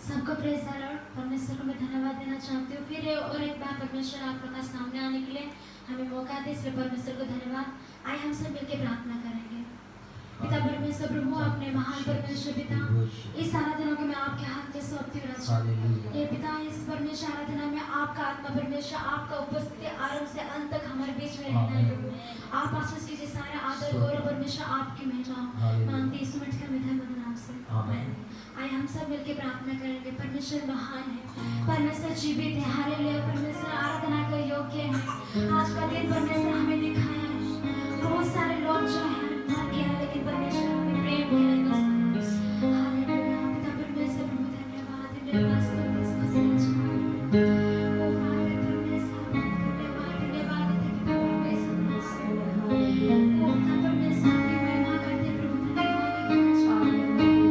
सबको praise the Lord. परमेश्वर को मैं धन्यवाद देना चाहती हूँ फिर और एक बार परमेश्वर आप लोगों का सामने आने के लिए हमें मौका दे, इसलिए परमेश्वर को धन्यवाद। आइए हम सब मिलकर प्रार्थना करेंगे। पिता परमेश्वर प्रभु, अपने महान परमेश्वर पिता, इस आराधना को मैं आपके हाथ में सौंपती हूँ राजा। ये पिता, इस परमेश्वर आराधना में आपका आत्मा परमेश्वर, आपका उपस्थिति आरंभ से अंत तक हमारे बीच में रहना है प्रभु। आप आशीष कीजिए, सारे आदर गौरव परमेश्वर आपकी महिमा मांगती इस मिनट का विधान बदनाम से। आइए हम सब मिलकर प्रार्थना करेंगे। परमेश्वर महान है, परमेश्वर जीवित है। हालेलुया। परमेश्वर आराधना का योग्य है। आज का दिन परमेश्वर हमें दिखाया है। बहुत सारे लोग जो है मर गया, लेकिन परमेश्वर हमें प्रेम किया है। हालेलुया। पिता परमेश्वर प्रभु धन्यवाद, धन्यवाद करते हैं ओ फादर परमेश्वर, धन्यवाद धन्यवाद देते पिता परमेश्वर। ओ पिता परमेश्वर की महिमा करते प्रभु, धन्यवाद देते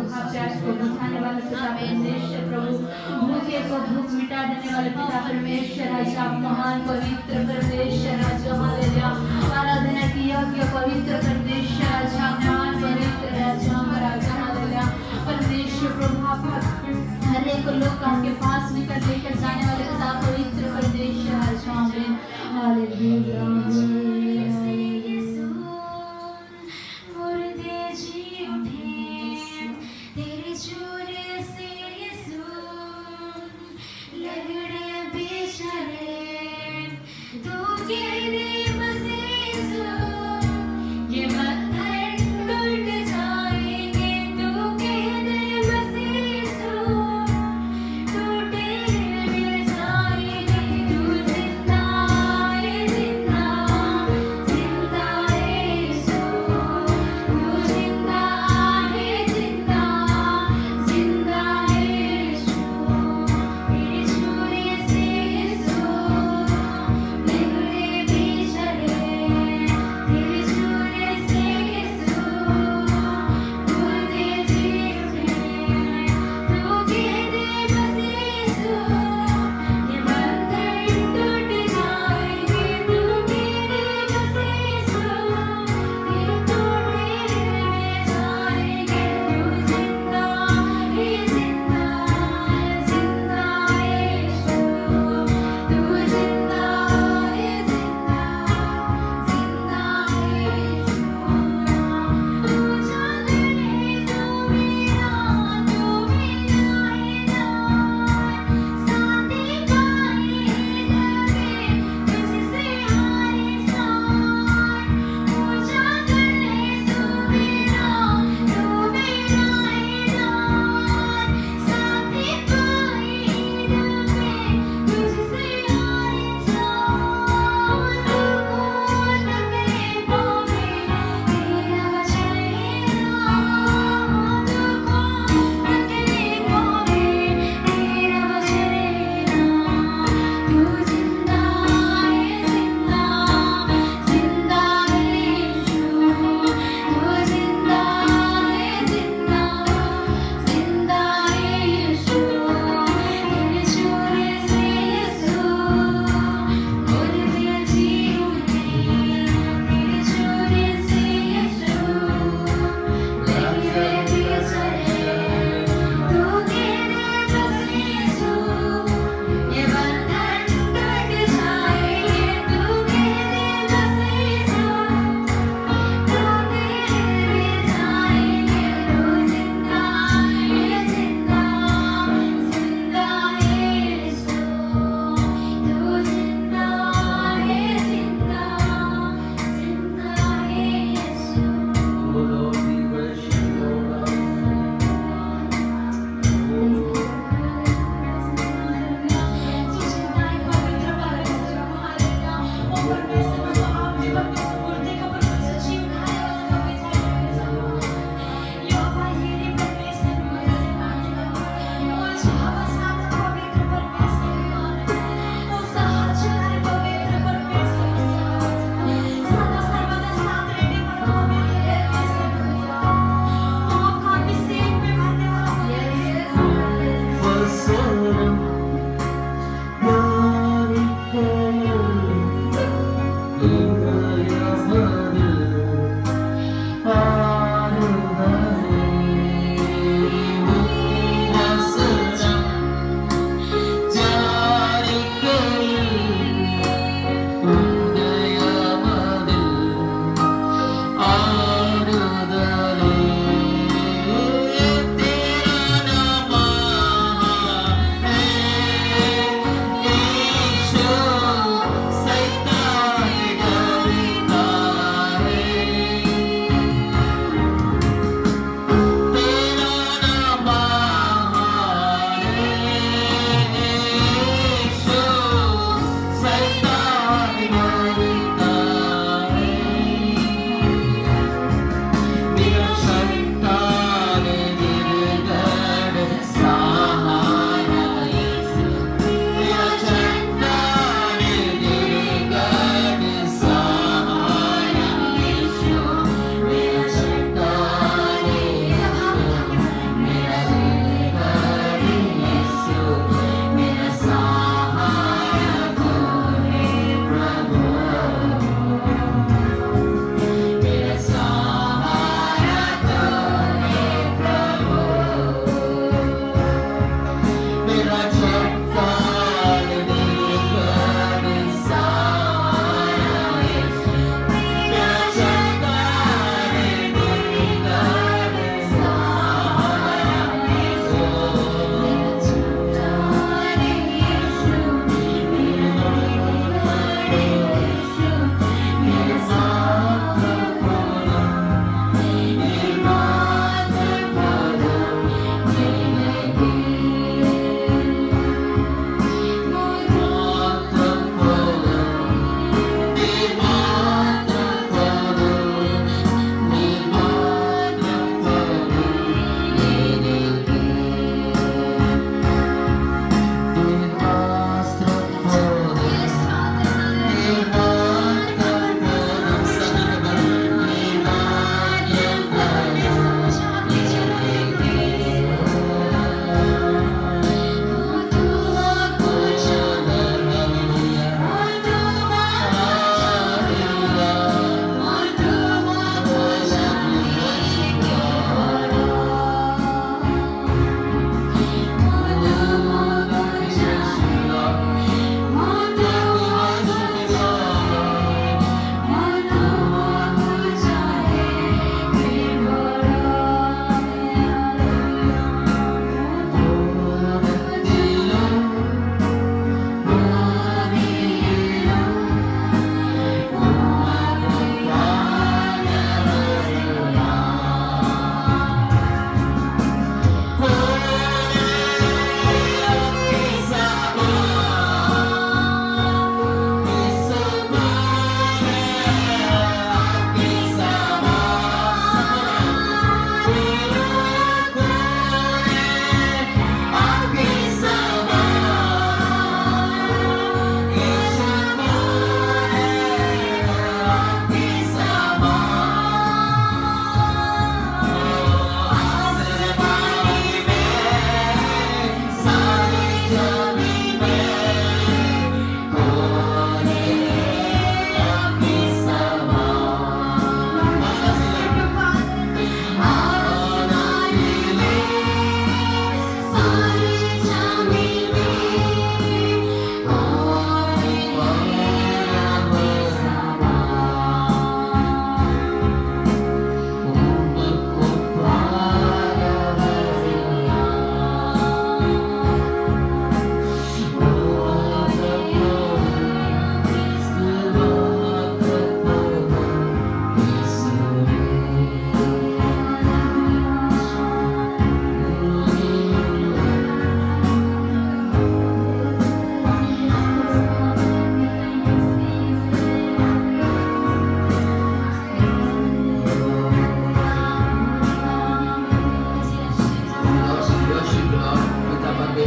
प्रभु प्यास को बुझाने वाले पिता परमेश्वर प्रभु भूखे को भूख मिटा देने वाले पिता परमेश्वर राजा आप महान पवित्र परमेश्वर राजा हालेलुया आराधना की योग्य पवित्र परमेश्वर राजा महान पवित्र राजा हालेलुया परमेश्वर प्रभु आप हर एक लोग आपके पास लेकर जाने वाले पिता पवित्र परमेश्वर राजा आमीन हालेलुया मुर्दे जी उठे तेरे जोरे से यीशु लगड़े बेचारे तू के दे बसे यीशु ये पत्थर टूट जाएंगे तू के दे बसे यीशु टूटे मिल जाएंगे तू जिंदा है जिंदा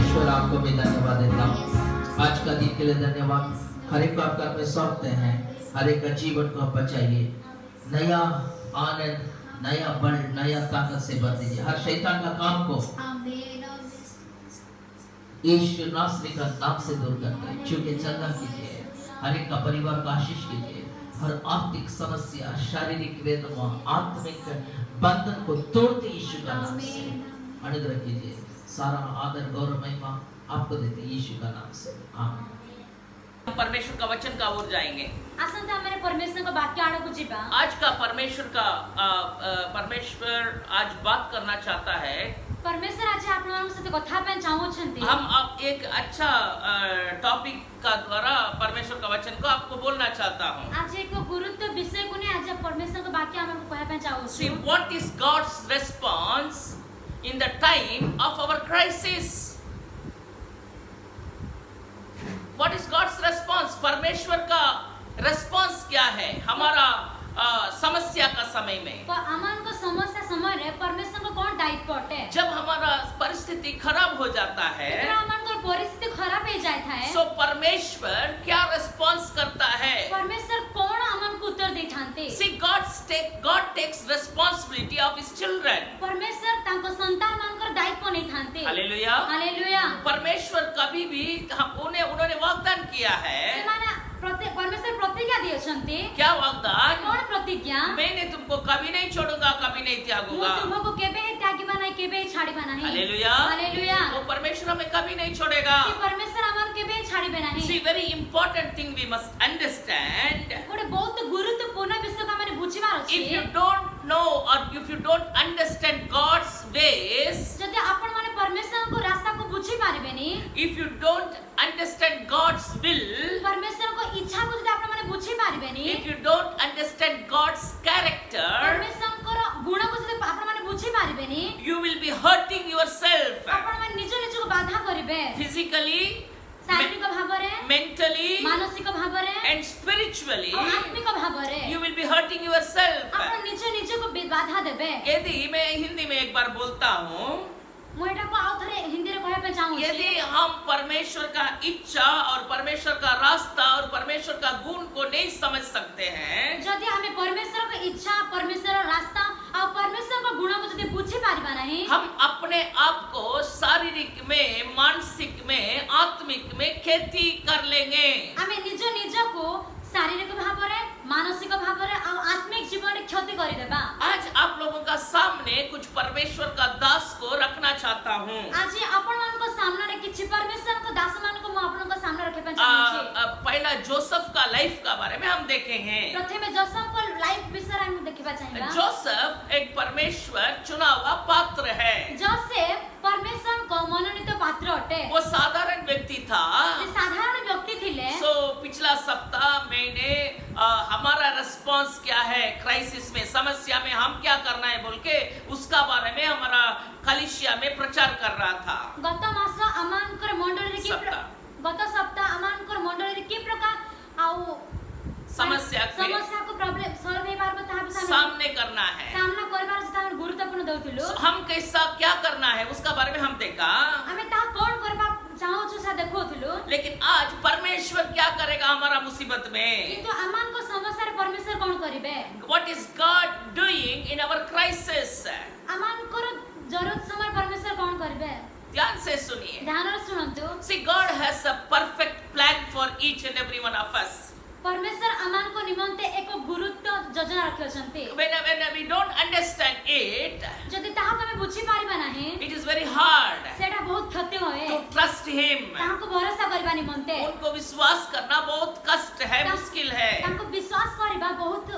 परमेश्वर आपको भी धन्यवाद देता हूँ। आज का दिन के लिए धन्यवाद। हर एक को आपका में सौंपते हैं। हर एक का जीवन को आप बचाइए, नया आनंद, नया बल, नया ताकत से भर दीजिए। हर शैतान का काम को यीशु नासरी का नाम से दूर करके चूंकि चंगा कीजिए। हर एक का परिवार का आशीष कीजिए। हर आर्थिक समस्या, शारीरिक वेदना, आत्मिक बंधन को तोड़ते यीशु का नाम से अनुग्रह कीजिए। सारा आदर गौरव महिमा आपको देते यीशु का नाम से, आमीन। परमेश्वर का वचन का ओर जाएंगे। आसंता हमारे परमेश्वर का वाक्य आड़ो को जीवा। आज का परमेश्वर आज बात करना चाहता है। परमेश्वर आज आप लोगों से कथा पे चाहूछंती। हम अब एक अच्छा टॉपिक का द्वारा परमेश्वर का वचन को आपको बोलना चाहता हूँ। आज एक गुरुत्व विषय को ने आज परमेश्वर का वाक्य हमको कहे पे चाहू। See what is God's response in the time of our crisis? What is God's response? परमेश्वर का रेस्पॉन्स क्या है हमारा समस्या का समय में? अमन को समस्या समय रे परमेश्वर को कौन दायित्व है? जब हमारा परिस्थिति खराब हो जाता है, अमन को परिस्थिति खराब हो जाता है, सो परमेश्वर क्या रेस्पॉन्स करता है? परमेश्वर कौन अमन को उत्तर दे थानते? See, God takes responsibility of His children. परमेश्वर तांको संतान मान कर दायित्व नहीं थानते। Hallelujah, hallelujah. परमेश्वर कभी भी उन्होंने वाग्दान किया है। परमेश्वर प्रतिज्ञा दिए छंते। क्या वाग्दान? कौन प्रतिज्ञा? मैंने तुमको कभी नहीं छोड़ूंगा, कभी नहीं त्यागूंगा। वो तुमको केबे त्यागीबा नहीं, केबे छाड़ीबा नहीं। Hallelujah, hallelujah. वो परमेश्वर हमें कभी नहीं छोड़ेगा। परमेश्वर अमन केबे छाड़ीबे नहीं। See, very important thing we must understand. गोटे बहुत गुरुत्वपूर्ण विषय का माने बुझिबार अछि। If you don't know or if you don't understand God's ways, जदि आपण माने परमेश्वर को रास्ता को बुझी पारिबेनी, if you don't understand God's will, परमेश्वर को इच्छा को जदि आपण माने बुझी पारिबेनी, if you don't understand God's character, परमेश्वर को गुण को जदि आपण माने बुझी पारिबेनी, you will be hurting yourself. आपण माने निज निज को बाधा करिबे, Physically, शारीरिक भावरे, mentally, मानसिक भावरे, and spiritually, और आत्मिक Bhavre, you will be hurting yourself. आपण निज निज को बाधा देबे। यदि मैं हिंदी में एक बार बोलता हूँ, मोइटा को आउ थरे हिंदी रे कहे पे चाहू। यदि हम परमेश्वर का इच्छा और परमेश्वर का रास्ता और परमेश्वर का गुण को नहीं समझ सकते हैं, जदि हमें परमेश्वर का इच्छा, परमेश्वर का रास्ता और परमेश्वर का गुण को जदि बुझी पारिबा नहीं, हम अपने आप को शारीरिक में, मानसिक में, आत्मिक में खेती कर लेंगे। हमें निज निज को शारीरिक भावरे, मानसिक भावरे और आत्मिक जीवन रे क्षति करि देबा। आज आप लोगों का सामने कुछ परमेश्वर का दास को रखना चाहता हूँ। आज आपण मान को सामने रे किछि परमेश्वर को दास मान को आपण को सामने रखे पे चाहू छी। पहला जोसेफ का लाइफ का बारे में हम देखेंगे। प्रथमे जोसेफ को लाइफ विषय हम देखिबा चाहिबा। जोसेफ एक परमेश्वर चुना हुआ पात्र है। जोसेफ परमेश्वर को मनोनीत पात्र अटे। वो साधारण व्यक्ति था। से साधारण व्यक्ति थिले। सो पिछला सप्ताह मैंने हमारा रिस्पांस क्या है क्राइसिस में, समस्या में हम क्या करना है बोल के उसका बारे में हमारा कलीसिया में प्रचार कर रहा था। गत मास अमानकर मंडली रे गत सप्ताह अमानकर मंडली रे की प्रकार आउ समस्या को प्रॉब्लम सॉल्व हे बार बता सामने करना है, सामना करबार से हम गुरुत्वपूर्ण दउथिलु। हम कैसा क्या करना है उसका बारे में हम देखा। हमें ता कौन करबा चाहो छ सा देखोथिलु। लेकिन आज परमेश्वर क्या करेगा हमारा मुसीबत में? किंतु अमान को समस्या रे परमेश्वर कौन करिवे? What is God doing in our crisis? अमान को जरूरत समय परमेश्वर कौन करिवे? ध्यान से सुनिए, ध्यान से सुनंतु। See, God has a perfect plan for each and every one of us. परमेश्वर अमान को निमंते एक गुरुत्व योजना रखछन्ते। When we don't understand it, जदि ताहा हमें बुझी पारिबा नाही, it is very hard सेटा बहुत क्षति होए to trust Him. ताहा को भरोसा करबा निमंते उनको विश्वास करना बहुत कष्ट है, मुश्किल है। ताको विश्वास करबा बहुत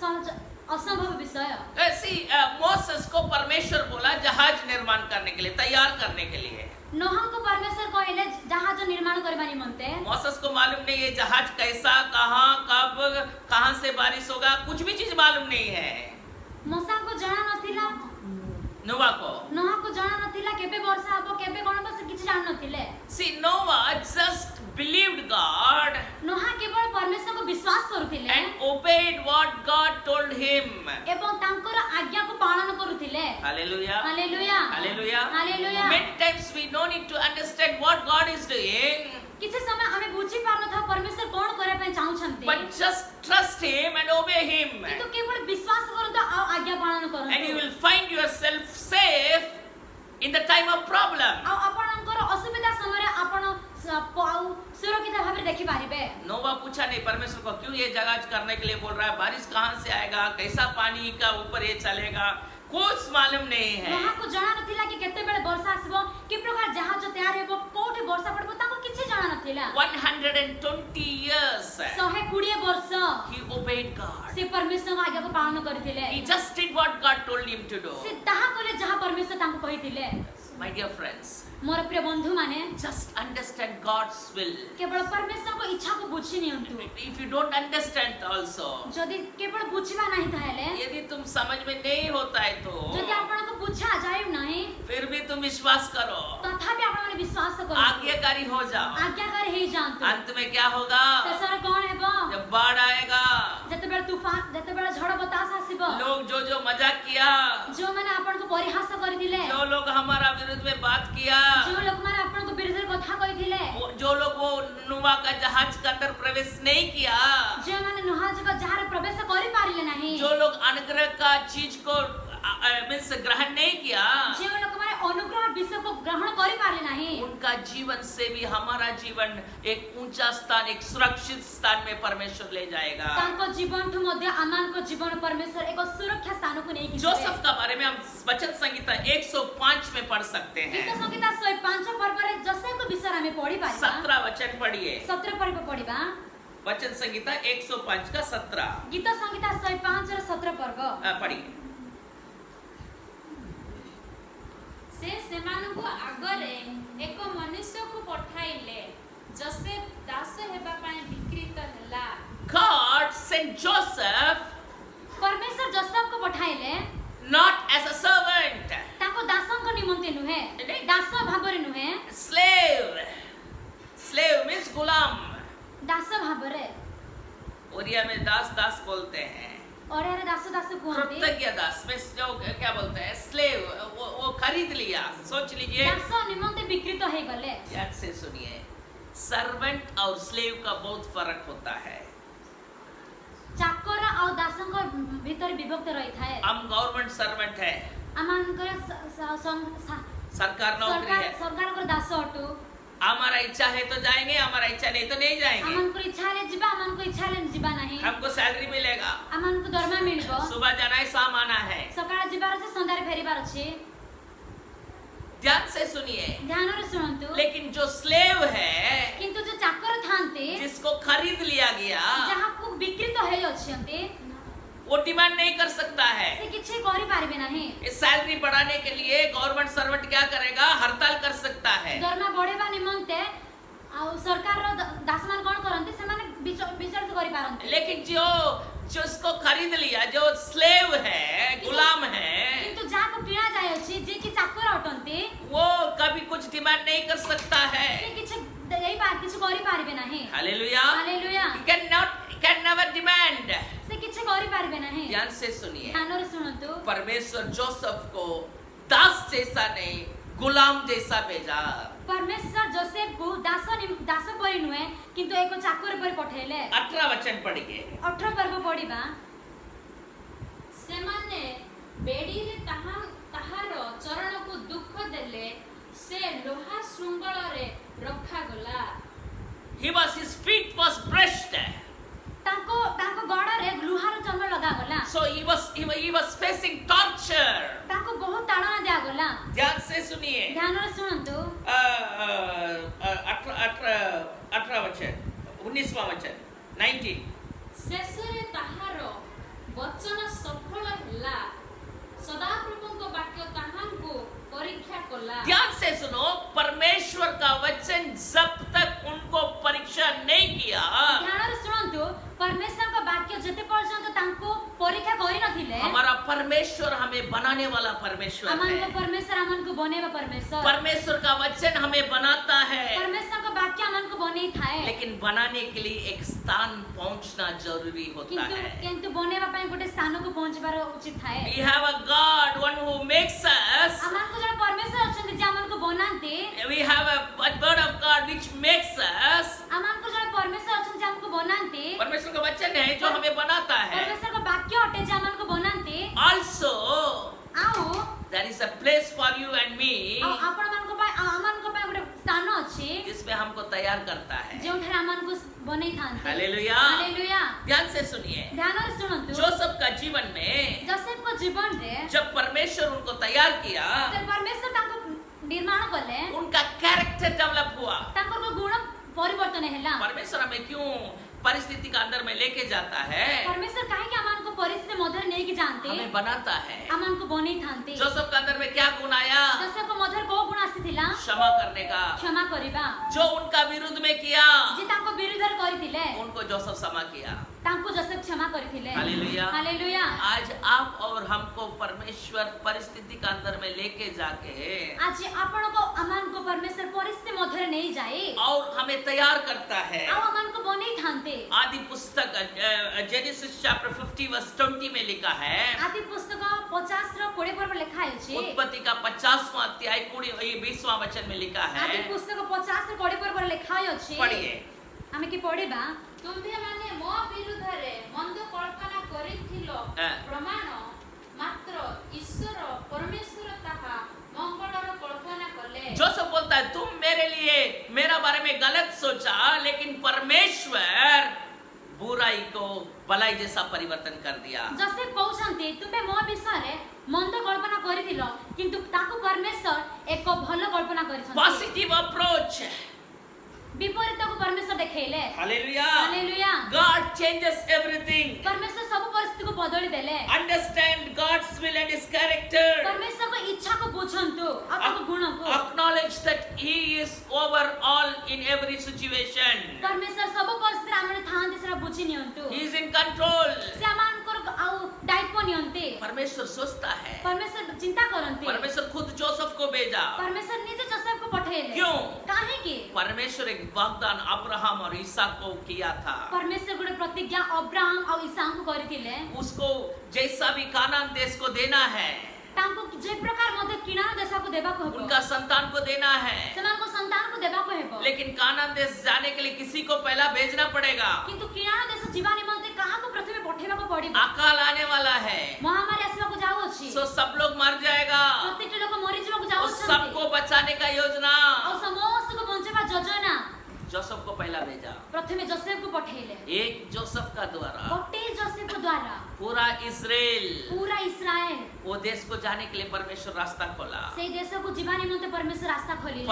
सहज असंभव विषय। ऐसी मोसेस को परमेश्वर बोला जहाज निर्माण करने के लिए, तैयार करने के लिए। नोह को परमेश्वर कहले जहाज निर्माण करबा निमंते। मोसेस को मालूम नहीं ये जहाज कैसा, कहां, कब, कहां से बारिश होगा, कुछ भी चीज मालूम नहीं है। मूसा को जाना नथिला, नोह को जाना नथिला केबे वर्षा हबो, केबे कोन बस किछ जान नथिले। See, Noah just believed God Noh केवल परमेश्वर को विश्वास करूथिले and obeyed obeyed what God told him. ଏବଂ ତାଙ୍କର ଆଜ୍ଞାକୁ ପାଳନ କରୁଥିଲେ। Hallelujah. Hallelujah Hallelujah. Hallelujah. Many times we don't need to understand what God is doing, କିଛି ସମୟ ଆମେ ବୁଝି ପାରୁନଥାଉ ପରମେଶ୍ୱର କଣ କରିବା ପାଇଁ ଚାହୁଁଛନ୍ତି, but just trust Him and obey Him. କିନ୍ତୁ କେବଳ ବିଶ୍ୱାସ କରନ୍ତୁ ଆଉ ଆଜ୍ଞା ପାଳନ And you କରନ୍ତୁ, will find yourself safe in the time of problem. ଆଉ ଆପଣଙ୍କର ଅସୁବିଧା ସମୟରେ ଆପଣ ଆଉ ସୁରକ୍ଷିତ ଭାବରେ ଦେଖିପାରିବେ। नोवा पूछा नहीं परमेश्वर को क्यों ये जहाज करने के लिए बोल रहा है, बारिश कहाँ से आएगा, कैसा पानी का ऊपर ये चलेगा, कुछ मालूम नहीं है। ନୋହାକୁ ଜଣା ନଥିଲା କି କେତେବେଳେ ବର୍ଷା ଆସିବ, କି ପ୍ରକାର ଜାହାଜ ତିଆରି ହେବ, କୋଉଠି ବର୍ଷା ପଡ଼ିବ, ତାଙ୍କୁ କିଛି ଜଣା ନଥିଲା। 120 years 120 ବର୍ଷ he obeyed God. ସେ ପରମେଶ୍ୱରଙ୍କ ଆଜ୍ଞାକୁ ପାଳନ କରିଥିଲେ। He just did what God told him to do. ସେ ତାହା କଲେ ଯାହା ପରମେଶ୍ୱର ତାଙ୍କୁ କହିଥିଲେ। My dear friends, ମୋର ପ୍ରିୟ ବନ୍ଧୁମାନେ, just understand God's will. କେବଳ ପରମେଶ୍ୱରଙ୍କ ଇଚ୍ଛାକୁ ବୁଝି ନିଅନ୍ତୁ। If you don't understand also, ଯଦି କେବଳ ବୁଝିବା ନାହିଁ ତାହେଲେ, यदि तुम समझ में नहीं होता है तो ଯଦି ଆପଣଙ୍କୁ ବୁଝା ଯାଉ ନାହିଁ, फिर भी तुम विश्वास करो, ତଥାପି ଆପଣମାନେ ବିଶ୍ୱାସ କରନ୍ତୁ, आज्ञाकारी हो जाओ। ଆଜ୍ଞାକାରୀ ହେଇଯାଆନ୍ତୁ। अंत में क्या होगा? ଶେଷରେ କଣ ହେବ? जब बाढ़ आएगा, ଯେତେବେଳେ ତୁଫାନ, ଯେତେବେଳେ ଝଡ଼ ବତାସ ଆସିବ, लोग जो मजाक किया, ଯୋଉମାନେ ଆପଣଙ୍କୁ ପରିହାସ କରିଥିଲେ, जो लोग हमारा विरुद्ध में बात किया, ଯୋଉ ଲୋକମାନେ ଆପଣଙ୍କ ବିରୁଦ୍ଧରେ କଥା କହିଥିଲେ, जो लोग वो नूहा का जहाज के अंदर प्रवेश नहीं किया, ଯେଉଁମାନେ ନୁହାଜଙ୍କ ଯାହାର ପ୍ରବେଶ କରିପାରିଲେ ନାହିଁ, जो लोग अनुग्रह का चीज को मीन्स ग्रहण नहीं किया, ଯେଉଁ ଲୋକମାନେ ଅନୁଗ୍ରହ ବିଷୟକୁ ଗ୍ରହଣ କରିପାରିଲେ ନାହିଁ, उनका जीवन से भी हमारा जीवन एक ऊंचा स्थान, एक सुरक्षित स्थान में परमेश्वर ले जाएगा। ତାଙ୍କ ଜୀବନଠୁ ମଧ୍ୟ ଆମମାନଙ୍କ ଜୀବନ ପରମେଶ୍ୱର ଏକ ସୁରକ୍ଷା ସ୍ଥାନକୁ ନେଇକି ଯିବେ। जोसेफ का बारे में हम वचन संहिता 105 में पढ़ सकते हैं। ଗୀତ ସଂହିତା 105 ପର୍ବରେ ଯୋସେଫଙ୍କ ବିଷୟରେ ଆମେ ପଢିପାରିବା। 17 वचन पढ़िए। 17 ପର୍ବ ପଢିବା। वचन संहिता 105 का 17 ଗୀତ ସଂହିତା 105 ର 17 ପର୍ବ। पढ़िए। ସେ ସେମାନଙ୍କ ଆଗରେ ଏକ ମନୁଷ୍ୟକୁ ପଠାଇଲେ, ଯୋସେଫ ଦାସ ହେବା ପାଇଁ ବିକ୍ରୀତ ହେଲା। God sent Joseph ପରମେଶ୍ୱର ଯୋସେଫଙ୍କୁ ପଠାଇଲେ, not as a servant, ତାଙ୍କୁ ଦାସଙ୍କ ନିମନ୍ତେ ନୁହେଁ, ଦାସ ଭାବରେ ନୁହେଁ, slave. Slave means गुलाम। ଦାସ ଭାବରେ। ओरिया में दास दास बोलते हैं। ଓଡ଼ିଆରେ ଦାସ ଦାସ କୁହନ୍ତି। कृतज्ञ दास में जो क्या बोलते हैं, स्लेव, वो खरीद लिया। सोच लीजिए, ଦାସ ନିମନ୍ତେ ବିକ୍ରୀତ ହେଇଗଲେ। ध्यान से सुनिए, सर्वेंट और स्लेव का बहुत फर्क होता है। ଚାକର ଆଉ ଦାସଙ୍କ ଭିତରେ ବିଭକ୍ତ ରହିଥାଏ। हम गवर्नमेंट सर्वेंट है, ଆମମାନଙ୍କର सरकार नौकरी है। ସରକାରଙ୍କର ଦାସ ଅଟୁ। हमारा इच्छा है तो जाएंगे, हमारा इच्छा नहीं तो नहीं जाएंगे। ଆମମାନଙ୍କ ଇଚ୍ଛା ହେଲେ ଯିବା, ଆମମାନଙ୍କ ଇଚ୍ଛା ହେଲେ ଯିବା ନାହିଁ। हमको सैलरी मिलेगा, ଆମମାନଙ୍କୁ ଦରମା ମିଳିବ, सुबह जाना है, शाम आना है। ସକାଳେ ଯିବାର ଅଛି, ସନ୍ଧ୍ୟାରେ ଫେରିବାର ଅଛି। ध्यान से सुनिए। ଧ୍ୟାନରେ ଶୁଣନ୍ତୁ। लेकिन जो स्लेव है, କିନ୍ତୁ ଯୋଉ ଚାକର ଥାନ୍ତି, जिसको खरीद लिया गया, ଯାହାକୁ ବିକ୍ରୀତ ହେଇ ଅଛନ୍ତି, वो डिमांड नहीं कर सकता है। ସେ କିଛି କରିପାରିବେ ନାହିଁ। इस सैलरी बढ़ाने के लिए गवर्नमेंट सर्वेंट क्या करेगा? हड़ताल कर सकता है। ଦରମା ବଢେଇବା ନିମନ୍ତେ ଆଉ ସରକାରର ଦାସମାନେ କଣ କରନ୍ତି? ସେମାନେ ବିଚଳିତ କରିପାରନ୍ତି। लेकिन जो इसको खरीद लिया, जो स्लेव है, गुलाम है, କିନ୍ତୁ ଯାହାକୁ କିଣା ଯାଇଅଛି, ଯିଏ କି ଚାକର ଅଟନ୍ତି, वो कभी कुछ डिमांड नहीं कर सकता है। ସେ କିଛି କରିପାରିବେ ନାହିଁ। Hallelujah. Hallelujah. Can never demand। ସେ କିଛି କରିପାରିବେ ନାହିଁ। ध्यान से सुनिए, ଧ୍ୟାନରେ ଶୁଣନ୍ତୁ। परमेश्वर जोसेफ को दास जैसा नहीं, गुलाम जैसा भेजा। परमेश्वर जोसेफକୁ ଦାସ ପରି ନୁହେଁ, କିନ୍ତୁ ଏକ ଚାକର ପରି ପଠେଇଲେ। 18 वचन पढ़िए। 18 ପର୍ବ ପଢିବା। ସେମାନେ ବେଡ଼ିରେ ତାହାର ଚରଣକୁ ଦୁଃଖ ଦେଲେ, ସେ ଲୋହା ଶୃଙ୍ଖଳରେ ରଖାଗଲା। His feet was brushed, ତାଙ୍କ ଗୋଡରେ ଲୁହାର ଚର୍ମ ଲଗାଗଲା। so he was facing torture। ତାଙ୍କୁ ବହୁତ ତାଡ଼ନା ଦିଆଗଲା। ध्यान से सुनिए, ଧ୍ୟାନରେ ଶୁଣନ୍ତୁ। 18 वचन, 19वां वचन, 19। ଶେଷରେ ତାହାର ବଚନ ସଫଳ ହେଲା, ସଦାପ୍ରଭୁଙ୍କ ବାକ୍ୟ ତାହାଙ୍କୁ ପରୀକ୍ଷା କଲା। ध्यान से सुनो, परमेश्वर का वचन जब तक उनको परीक्षा नहीं किया, ଧ୍ୟାନରେ ଶୁଣନ୍ତୁ। ପରମେଶ୍ୱରଙ୍କ ବାକ୍ୟ ଯେତେ ପର୍ଯ୍ୟନ୍ତ ତାଙ୍କୁ ପରୀକ୍ଷା କରିନଥିଲେ, हमारा परमेश्वर हमें बनाने वाला परमेश्वर ଆମମାନଙ୍କ है। ପରମେଶ୍ୱର ଆମମାନଙ୍କୁ ବନେଇବା ପରମେଶ୍ୱର। परमेश्वर का वचन हमें बनाता है। ପରମେଶ୍ୱରଙ୍କ ବାକ୍ୟ वाक्य आमन को बनै थाए लेकिन बनाने के लिए एक स्थान पहुंचना जरूरी होता किंतु है। किंतु बनेबा पय गोटे स्थान को पहुंचबार उचित थाए We have a God, one who makes us. आमन को जण परमेश्वर अछन जे आमन को बनाते We have a word of God which makes us. आमन को जण परमेश्वर अछन जे हमको बनाते परमेश्वर का वचन है जो हमें बनाता है। परमेश्वर का वाक्य हटे जे आमन को बनाते Also, आओ there is a place for you and me आपण मन को पय आमन को पय गोटे स्थान अछि जिसमें हमको तैयार करता है। जे उठे आमन को बनै थांते हालेलुया। हालेलुया ध्यान से सुनिए, ध्यान से सुनंतु जोसेफ का जीवन में जोसेफ को जीवन रे जब परमेश्वर उनको तैयार किया, जब परमेश्वर ताको निर्माण कले उनका कैरेक्टर डेवलप हुआ। तांकर को गुण परिवर्तन हैला परमेश्वर हमें क्यों परिस्थिति का अंदर में लेके जाता है? परमेश्वर काहे के आमन को परिस्थिति मधुर नहीं के जानते हमें बनाता है। आमन को बनै थांते जोसेफ के अंदर में क्या गुण आया? जोसेफ को मधुर को गुण आसीथिला क्षमा करने का। क्षमा करिबा जो उनका विरुद्ध में किया, जे ताको विरुद्ध करिथिले उनको जोसेफ क्षमा किया। तांको जोसेफ क्षमा करिथिले हालेलुया। हालेलुया आज आप और हमको परमेश्वर परिस्थिति का अंदर में लेके जाके आज आपण को आमन को परमेश्वर परिस्थिति मधुर नहीं जाए और हमें तैयार करता है। आ आमन को बनै थांते आदि पुस्तक जेनेसिस चैप्टर 50 वर्स 20 में लिखा है। आदि पुस्तक 50 र 20 पर लिखा है छे उत्पत्ति का 50वां अध्याय 20वां वचन में लिखा आदि है। पुस्तक 50 र 20 पर लिखा है छे पढ़िए। आमे की पढिबा ତୁମ୍ଭେ ମାନେ ମୋ ବିରୁଦ୍ଧରେ ମନ୍ଦ କଳ୍ପନା କରିଥିଲ ପ୍ରମାଣ ମାତ୍ର ଈଶ୍ୱର ପରମେଶ୍ୱର ତାହା ମଙ୍ଗଳର କଳ୍ପନା କଲେ। जोसेफ बोलता है तुम मेरे लिए मेरा बारे में गलत सोचा, लेकिन परमेश्वर बुराई को भलाई जैसा परिवर्तन कर दिया। जोसेफ कहउछन्ते तुमे मो विषय रे मंद कल्पना करिथिलो किंतु ताको परमेश्वर एक भलो कल्पना करिछन्ते पॉजिटिव अप्रोच। विपरीत को परमेश्वर देखेले hallelujah. Hallelujah God changes everything. परमेश्वर सब परिस्थिति को बदली देले Understand God's will and His character. परमेश्वर को इच्छा को बुझंतु और ताको गुण को Acknowledge that He is over all in every situation. परमेश्वर सब परिस्थिति हमने थान दिसरा बुझी नियंतु He is in control. से अमान को आउ दायित्व नियंते परमेश्वर सोचता है। परमेश्वर चिंता करंते परमेश्वर खुद जोसेफ को भेजा। परमेश्वर निजे जोसेफ को पठेले क्यों? काहे के परमेश्वर एक वाग्दान अब्राहम और इसहाक को किया था। परमेश्वर गुडे प्रतिज्ञा अब्राहम और इसहाक को करिथिले उसको जैसा भी कानान देश को देना है, तांको जे प्रकार मते किनारा देश को देबा को हेबो उनका संतान को देना है। समान को संतान को देबा को हेबो लेकिन कानान देश जाने के लिए किसी को पहला भेजना पड़ेगा। किंतु किनारा देश जीवा निमंते कहा को प्रथमे पठेबा को पड़िबो अकाल आने वाला है, महामारी आसबा को जाओ अछि सो सब लोग मर जाएगा। प्रत्येक लोग मरि जीवा को जाओ और सबको बचाने का योजना और समस्त को बंचेबा योजना जोसेफ को पहला भेजा। प्रथमे जोसेफ को पठेले एक जोसेफ का द्वारा गोटे जोसेफ को द्वारा पूरा इस्राएल पूरा इस्राएल वो देश को जाने के लिए परमेश्वर रास्ता खोला। से देश को जीवा निमंते परमेश्वर रास्ता खोलिले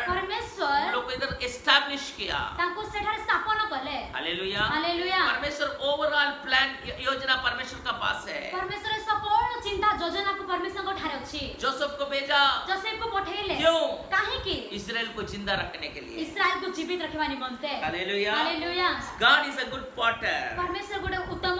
परमेश्वर लोग इधर एस्टैब्लिश किया। ताको सेठारे स्थापना कले हालेलुया। हालेलुया परमेश्वर ओवरऑल प्लान योजना परमेश्वर का पास है। परमेश्वर सकल चिंता योजना को परमेश्वर को ठारे अछि जोसेफ को भेजा। जोसेफ को पठेले क्यों? काहे के इस्राएल को जिंदा रखने के लिए। इस्राएल को जीवित रखवा निमंते hallelujah. Hallelujah God is a good potter. परमेश्वर गुडे उत्तम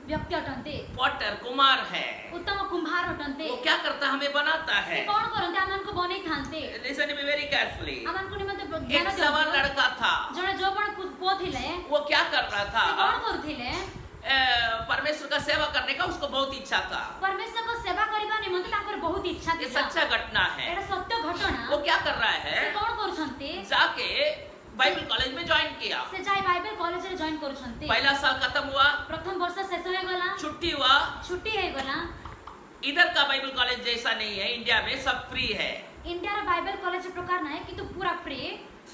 व्यक्ति अटंते पॉटर कुमार है। उत्तम कुम्हार अटंते वो क्या करता हमें बनाता से है। कौन करंते आमन को बनै थांते Listen to me very carefully. आमन को निमंते एक ध्यान जवान दियो लड़का था। जणे जोबण पो थिले वो क्या कर रहा से था? कौन करथिले परमेश्वर का सेवा करने का उसको बहुत इच्छा था। परमेश्वर को सेवा करबा निमंते ताकर बहुत इच्छा ये थिला सच्चा घटना है। एटा सत्य घटना वो क्या कर रहा से है? कौन करूछन्ते जाके बाइबल कॉलेज में ज्वाइन किया। से जाय बाइबल कॉलेज रे जॉइन करूछन्ते पहला साल खत्म हुआ, प्रथम वर्ष शेष हो गला छुट्टी हुआ। छुट्टी है गला इधर का बाइबल कॉलेज जैसा नहीं है, इंडिया में सब फ्री है। इंडिया रा बाइबल कॉलेज प्रकार ना है किंतु पूरा फ्री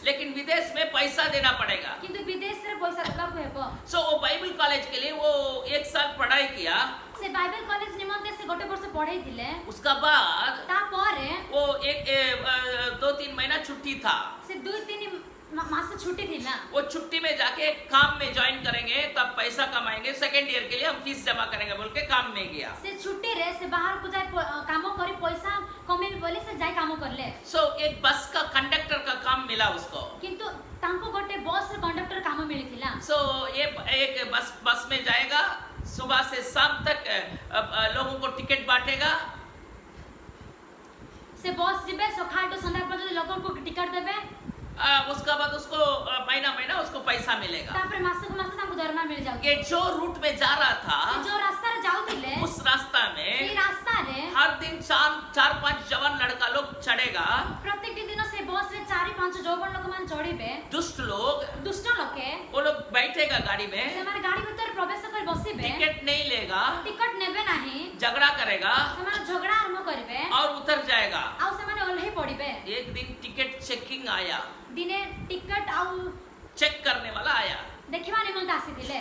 लेकिन विदेश में पैसा देना पड़ेगा। किंतु विदेश रे पैसा देबा को हेबो सो वो बाइबल कॉलेज के लिए वो एक साल पढ़ाई किया। से बाइबल कॉलेज निमंते से गोटे वर्ष पढ़ाई थिले उसका बाद ता परे वो एक 2-3 महीना छुट्टी था। से 2-3 मास छुट्टी थिला वो छुट्टी में जाके काम में ज्वाइन करेंगे तब पैसा कमाएंगे, सेकेंड ईयर के लिए हम फीस जमा करेंगे बोल के काम में गया। से छुट्टी रे से बाहर को जाय काम करी पैसा कमेबी बोले से जाय काम करले सो एक बस का कंडक्टर का काम मिला उसको। किंतु तांको गोटे बस रे कंडक्टर काम मिलिथिला सो ये एक बस में जाएगा, सुबह से शाम तक लोगों को टिकट बांटेगा। से बस जिबे सकाळ तो संध्या पर्यंत लोगन को टिकट देबे उसका बाद उसको महीना महीना उसको पैसा मिलेगा। तापर मासक मास तांको दरमा मिल जाउ ये जो रूट में जा रहा था जो रास्ता रे जाउतिले उस रास्ता से में रास्ता रे हर दिन 4-5 जवान लड़का लोग चढ़ेगा। प्रत्येक दिन से बस रे 4-5 जौवन लोक मान चढ़िबे। दुष्ट लोग दुष्ट लोके वो लोग बैठेगा गाड़ी में, सेमाने गाड़ी भीतर प्रवेश कर बसिबे, टिकट नहीं लेगा, टिकट नेबे नाही, झगड़ा करेगा सेमाने झगड़ा आरंभ करिबे और उतर जाएगा। आउ सेमाने ओल्हे पड़िबे। एक दिन टिकट चेकिंग आया, दिने टिकट आउ चेक करने वाला आया, देखिबा निमंत आसीथिले।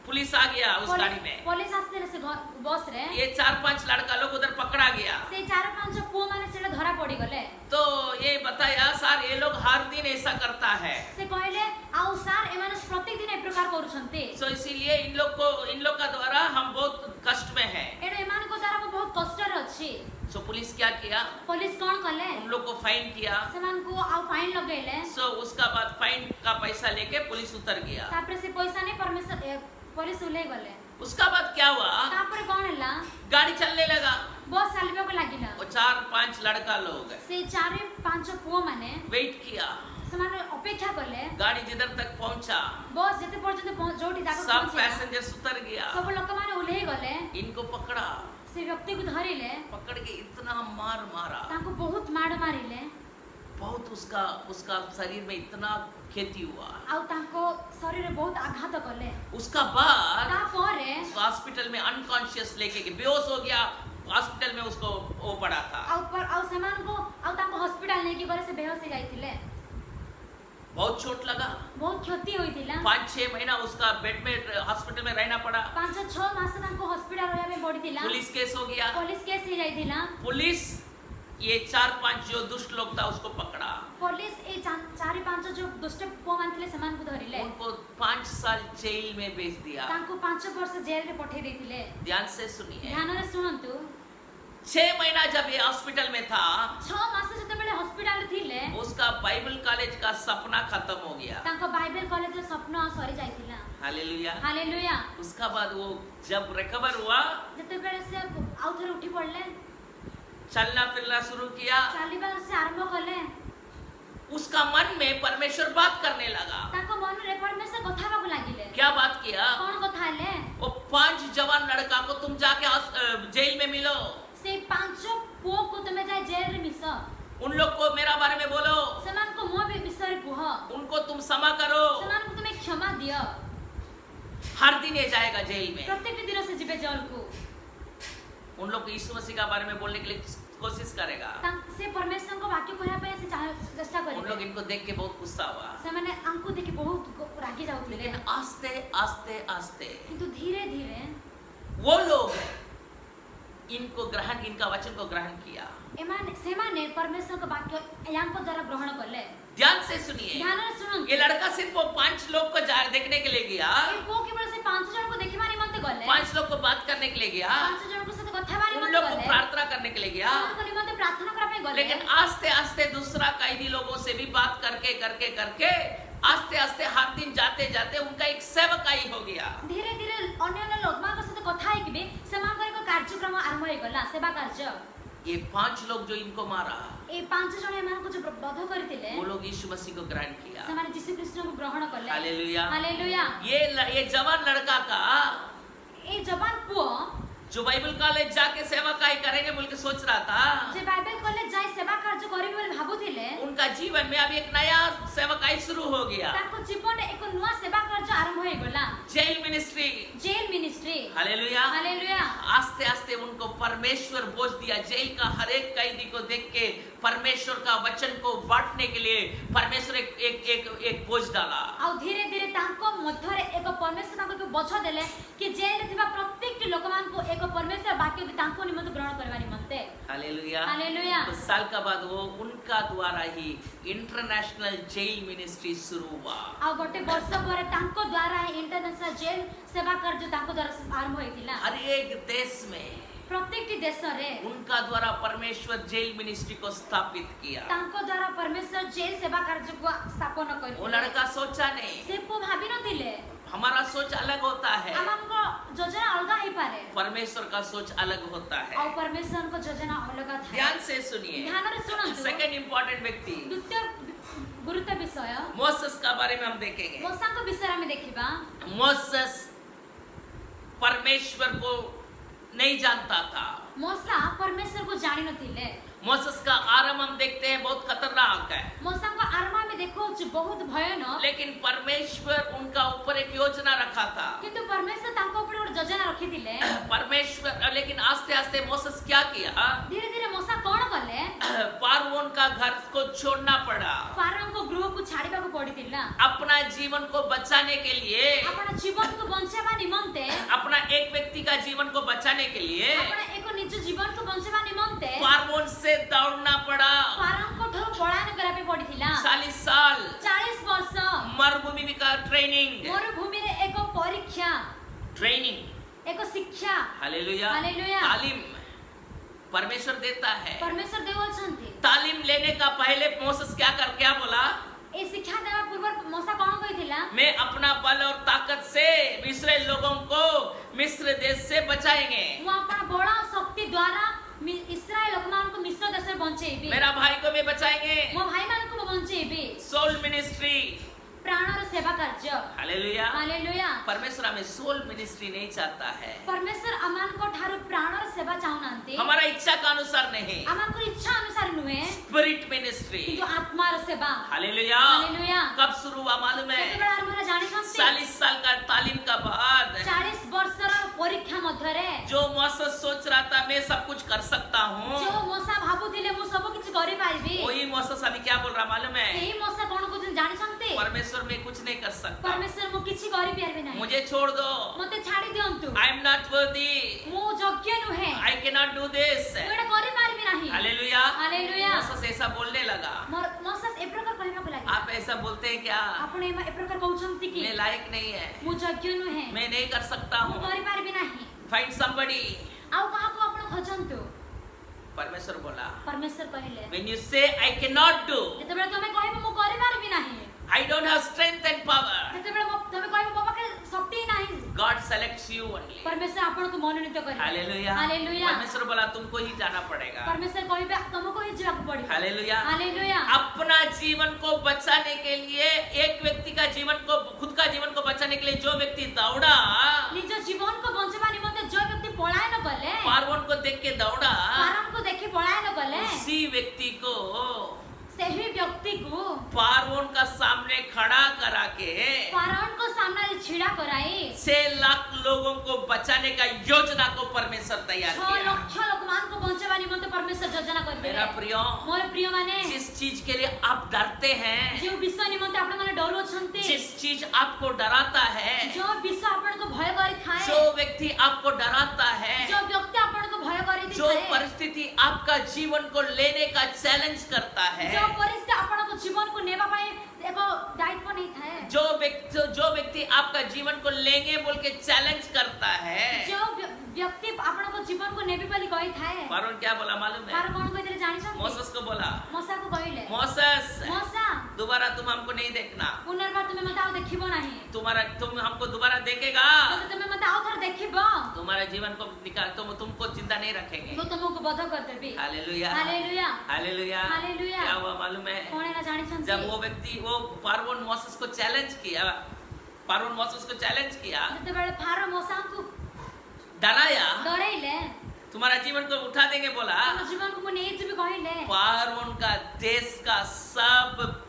पुलिस आ गया उस गाड़ी में। पुलिस आसीथिले से बस रे। ये 4-5 लड़का लोग उधर पकड़ा गया। से 4-5 पुओ माने सेटा धरा पड़ी गले। तो ये बताया सर ये लोग हर दिन ऐसा करता है, से कहले आउ सर एमाने प्रत्येक दिन ए प्रकार करूछंती। तो इसीलिए इन लोग का द्वारा हम बहुत कष्ट में हैं। एडो एमान को द्वारा को बहुत कष्ट रे अछि। सो पुलिस क्या किया, पुलिस कोन कले उन लोग को फाइन किया। सेमान को आउ फाइन लगैले। सो उसका बाद फाइन का पैसा लेके पुलिस उतर गया। तापर से पैसा नहीं परमेश्वर पुलिस उले गले। उसका बाद क्या हुआ, तापर कोन हला गाड़ी चलने लगा। बस चलबे को लागिला। वो 4-5 लड़का लोग से 4-5 पुओ माने वेट किया, सेमाने अपेक्षा कले। गाड़ी जिधर तक पहुंचा बस जते पर्यंत जोटी जागा सब पहुंचे पैसेंजर्स उतर गया। सब लोक माने उले गले। इनको पकड़ा, से व्यक्ति को धरिले, पकड़ के इतना मार मारा, ताको बहुत मार मारिले। बहुत उसका शरीर में इतना क्षति हुआ। आउ ताको शरीर रे बहुत आघात कले। उसका बाद तापरे हॉस्पिटल में अनकॉन्शियस लेके गए, बेहोश हो गया। हॉस्पिटल में उसको वो पड़ा था। आउ सेमान को आउ ताको हॉस्पिटल लेके गरे से बेहोश हो जाइतिले। बहुत चोट लगा, बहुत क्षति होइतिला। 5-6 महीना उसका बेड में हॉस्पिटल में रहना पड़ा। 5-6 मास ताको हॉस्पिटल रहया में पड़ितिला। पुलिस केस हो गया। पुलिस केस हो जाइतिला। पुलिस ये 4-5 जो दुष्ट लोग था उसको पकड़ा। पुलिस ए 4-5 जो दुष्ट पो मानतिले समान को धरिले। उनको 5 साल जेल में भेज दिया। ताको 5 वर्ष जेल रे पठे देतिले। ध्यान से सुनिए। ध्यान रे सुनंतु। 6 महीना जब ये हॉस्पिटल में था, 6 मास जते बेले हॉस्पिटल थिले, उसका बाइबल कॉलेज का सपना खत्म हो गया। ताको बाइबल कॉलेज रे सपना सरी जाइतिला। हालेलुया। हालेलुया। उसका बाद वो जब रिकवर हुआ, जते बेले से आउ थरे उठी पड़ले, चलना फिरना शुरू किया, चालिबा से आरंभ कले। उसका मन में परमेश्वर बात करने लगा। ताको मन रे परमेश्वर कथा बाकु लागिले। क्या बात किया, कोन कथा ले? वो 5 जवान लड़का को तुम जाके जेल में मिलो, से 5 पुओ को तुमे जाय जेल रे मिस। उन लोग को मेरा बारे में बोलो, समान को मो भी विषय कुह, उनको तुम क्षमा करो। समान को तुमे क्षमा दियो। हर दिन ये जाएगा जेल में। प्रत्येक दिन से जिबे जेल को। उन लोग को यीशु मसीह के बारे में बोलने के लिए कोशिश करेगा। से परमेश्वर को वाक्य कहया पे से चेष्टा उन लोग करिबे। इनको देख के बहुत गुस्सा हुआ, से माने अंकु देखि बहुत रागी जाउतिले। लेकिन आस्ते आस्ते आस्ते किंतु धीरे-धीरे वो लोग इनका वचन को ग्रहण किया। सेमाने परमेश्वर का वाक्य यांको द्वारा ग्रहण करले। ध्यान से सुनिए। ध्यान से सुनो। ये लड़का सिर्फ वो 5 लोग को देखने के लिए गया। ए पो केवल से 5 जन को देखिबा निमंते गले। 5 लोग को बात करने के लिए गया। 5 जन को साथ कथा बारी उन मत लोग को गले। प्रार्थना करने के लिए गया। उनको निमंते प्रार्थना करा पे गले। लेकिन आस्ते आस्ते दूसरा कैदी लोगों से भी बात करके आस्ते आस्ते हर दिन जाते जाते उनका एक सेवकाई हो गया। धीरे-धीरे अन्य लोग मान साथ कथा है कि समान को कार्यक्रम आरंभ हो गला, सेवा कार्य। ये 5 लोग जो इनको मारा, ए 5 जन एमान को जो बध करथिले, वो लोग यीशु मसीह को ग्रहण किया। समान यीशु कृष्ण को ग्रहण करले। हालेलुया। हालेलुया। ये जवान लड़का का ए जवान पुओ जो बाइबल कॉलेज जाके सेवकाई करेंगे बोल के सोच रहा था, जे बाइबल कॉलेज जाय सेवा कार्य करिबे बोल भाबुथिले, उनका जीवन में अब एक नया सेवकाई शुरू हो गया। ताको जीवन एक नया सेवा कार्य आरंभ हो गला। Jail ministry. Jail ministry. Hallelujah. Hallelujah. आस्ते आस्ते उनको परमेश्वर बोझ दिया। जेल का हर एक कैदी को देख के परमेश्वर का वचन को बांटने के लिए परमेश्वर एक बोझ डाला। आ धीरे-धीरे ताको मध्य रे एक परमेश्वर ताको बोझ देले कि जेल रे थिबा प्रत्येक लोकमान को एक परमेश्वर वाक्य के ताको निमंत्रण ग्रहण करबा निमंते। हालेलुया। हालेलुया। कुछ साल का बाद वो उनका द्वारा ही इंटरनेशनल जेल मिनिस्ट्री शुरू हुआ। आ गोटे वर्ष पर ताको द्वारा इंटरनेशनल जेल सेवा कार्य ताको द्वारा आरंभ होइतिला। हर एक देश में प्रत्येक देश रे उनका द्वारा परमेश्वर जेल मिनिस्ट्री को स्थापित किया। ताको द्वारा परमेश्वर जेल सेवा कार्य को स्थापना वो करथिले। लड़का सोचा नहीं, से पो भाबी नथिले हमारा सोच अलग होता है, हमको योजना अलग ही पारे, परमेश्वर का सोच अलग होता है। और परमेश्वर को योजना अलग था। ध्यान से सुनिए। ध्यान रे सुनंतु। सेकंड इंपॉर्टेंट व्यक्ति द्वितीय गुरुत्व विषय मोसेस का बारे में हम देखेंगे। मोसाको विषय में देखिबा। मोसेस परमेश्वर को नहीं जानता था। मोसा परमेश्वर को जानि नथिले। मोसेस का आरंभ हम देखते हैं बहुत खतरनाक है, मोसा को आरमा में देखो जो बहुत भयानक, लेकिन परमेश्वर उनका ऊपर एक योजना रखा था। किंतु परमेश्वर ताको ऊपर एक योजना रखिथिले। परमेश्वर लेकिन आस्ते आस्ते मोसेस क्या किया, धीरे धीरे मोसा कोन कले फारओन का घर को छोड़ना पड़ा। फारओन को गृह को छाड़ीबा को पड़ितिला। अपना जीवन को बचाने के लिए, अपना जीवन को बंचाबा निमंते, अपना एक व्यक्ति का जीवन को बचाने के लिए अपना एको निज जीवन को बंचाबा निमंते फारओन से दौड़ना पड़ा। फारओन को ठरो पलायन करा पे पड़ितिला। 40 साल 40 वर्ष मरुभूमि का ट्रेनिंग, मरुभूमि रे एको परीक्षा, ट्रेनिंग, एको शिक्षा। Hallelujah, hallelujah. तालीम परमेश्वर देता है। परमेश्वर देवछन्ति। तालीम लेने का पहले मोसेस क्या बोला, ए शिक्षा देवा पूर्व मोसा कोन कहिथिला, मैं अपना बल और ताकत से इस्राएल लोगों को मिस्र देश से बचाएंगे। मु अपना बड़ा शक्ति द्वारा इस्राएल लोकमान को मिस्र देश में बंचेबी। मेरा भाई को मैं बचाएंगे। मो भाई मान को बंचेबी। सोल मिनिस्ट्री, प्राणर सेवा कार्य। हालेलुया। हालेलुया। परमेश्वर हमें सोल मिनिस्ट्री नहीं चाहता है, परमेश्वर अमान को ठारो प्राणर सेवा चाहुनांती। हमारा इच्छा का अनुसार नहीं, अमान को इच्छा अनुसार नुहे, स्पिरिट मिनिस्ट्री। किंतु आत्मार सेवा। हालेलुया। हालेलुया। कब शुरू हुआ मालूम है, केते बेला आरंभ जानि छन्ती 40 साल का तालीम का बाद 40 वर्षर परीक्षा मध्यरे जो मोसेस सोच रहा था मैं सब कुछ कर सकता हूँ, जो मोसा भाबुथिले मु सब किछ करि पाइबी, वही मोसेस अभी क्या बोल रहा मालूम है, सेही मोसा कोन को जानि छन्ती, परमेश्वर मैं कुछ नहीं कर सकता, परमेश्वर मु किछि करि पाइबे नाही, मुझे छोड़ दो, मते छाडी दियंतु, आई एम नॉट वर्दी, मु योग्य नुहे, I can not do this. मु एटा करि पारिबी नाही। हालेलुया। हालेलुया। मोसेस ऐसा बोलने लगा। मोसा ए प्रकार कहबा को लागे, आप ऐसा बोलते हैं क्या, आपण ए प्रकार कहउछन्ती कि मैं लायक नहीं है, मु योग्य नुहे, मैं नहीं कर सकता मु हूँ, करि पारिबी नाही। Find somebody. आउ कहा को आपण खोजंतु, परमेश्वर बोला, परमेश्वर कहले, when you say I cannot do, जेतेबेले तमे कहबो मु करि पारिबी नाही, I don't have strength and power, जेतेबेले तमे कहबो बाबा के शक्ति नाही, God selects you only। परमेश्वर आपण को मनोनीत करे। हालेलुया। हालेलुया। परमेश्वर बोला तुमको ही जाना पड़ेगा। परमेश्वर कहबे तुमको ही जीवाक पड़ी। हालेलुया। हालेलुया। अपना जीवन को बचाने के लिए, एक व्यक्ति का जीवन को, खुद का जीवन को बचाने के लिए जो व्यक्ति दौड़ा, निज जीवन को बंचबा निमंते जो व्यक्ति पलायन कले, फारओन को देख के दौड़ा, फारओन को देखि पलायन कले, उसी व्यक्ति को सही व्यक्ति को फारओन का सामने खड़ा करा के फारओन को सामने छिड़ा कराई 6 लाख लोगों को बचाने का योजना को परमेश्वर तैयार 6 किया। लाख लोकमान को बंचबा निमंते परमेश्वर योजना करबे। मेरा प्रियो, मोर प्रिय माने, जिस चीज के लिए आप डरते हैं, जो विषय निमंते आपण माने डरो छन्ते, जिस चीज आपको डराता है, जो विषय आपण को भय करि थाए, जो व्यक्ति आपको डराता है, जो व्यक्ति आपण को भय करि जो थाए, परिस्थिति आपका जीवन को लेने का चैलेंज करता है, जो परिस्थिति आपण को जीवन को नेबा पाए एको दायित्व नहीं थाए, जो व्यक्ति आपका जीवन को लेंगे बोल के चैलेंज करता है, जो व्यक्ति आपण को जीवन को नेबी बोली कहि थाए। फारओन क्या बोला मालूम है? फार कोन कहितले जानि छन? मोसेस को बोला, मोसा को कहिले, मोसेस मोसा दोबारा तुम हमको नहीं देखना, पुनर्बार तुमे मते आउ देखिबो नाही, तुम हमको दोबारा देखेगा, तो तुमे मते आउ थर देखिबो, तुम्हारे जीवन को निकाल, तुमको जिंदा नहीं रखेंगे। वो तुमको बध कर देबी। हालेलुया। हालेलुया। हालेलुया। हालेलुया। क्या हुआ मालूम है? कोने ना जानि छन? जब वो व्यक्ति, वो फारओन मोसेस को चैलेंज किया, फारओन मोसेस को चैलेंज किया, जतेबेले फार मोसा को डराया, डरैले, तुम्हारा जीवन को उठा देंगे बोला, तुम जीवन को मुने एज भी कहिले, फारओन का देश का सब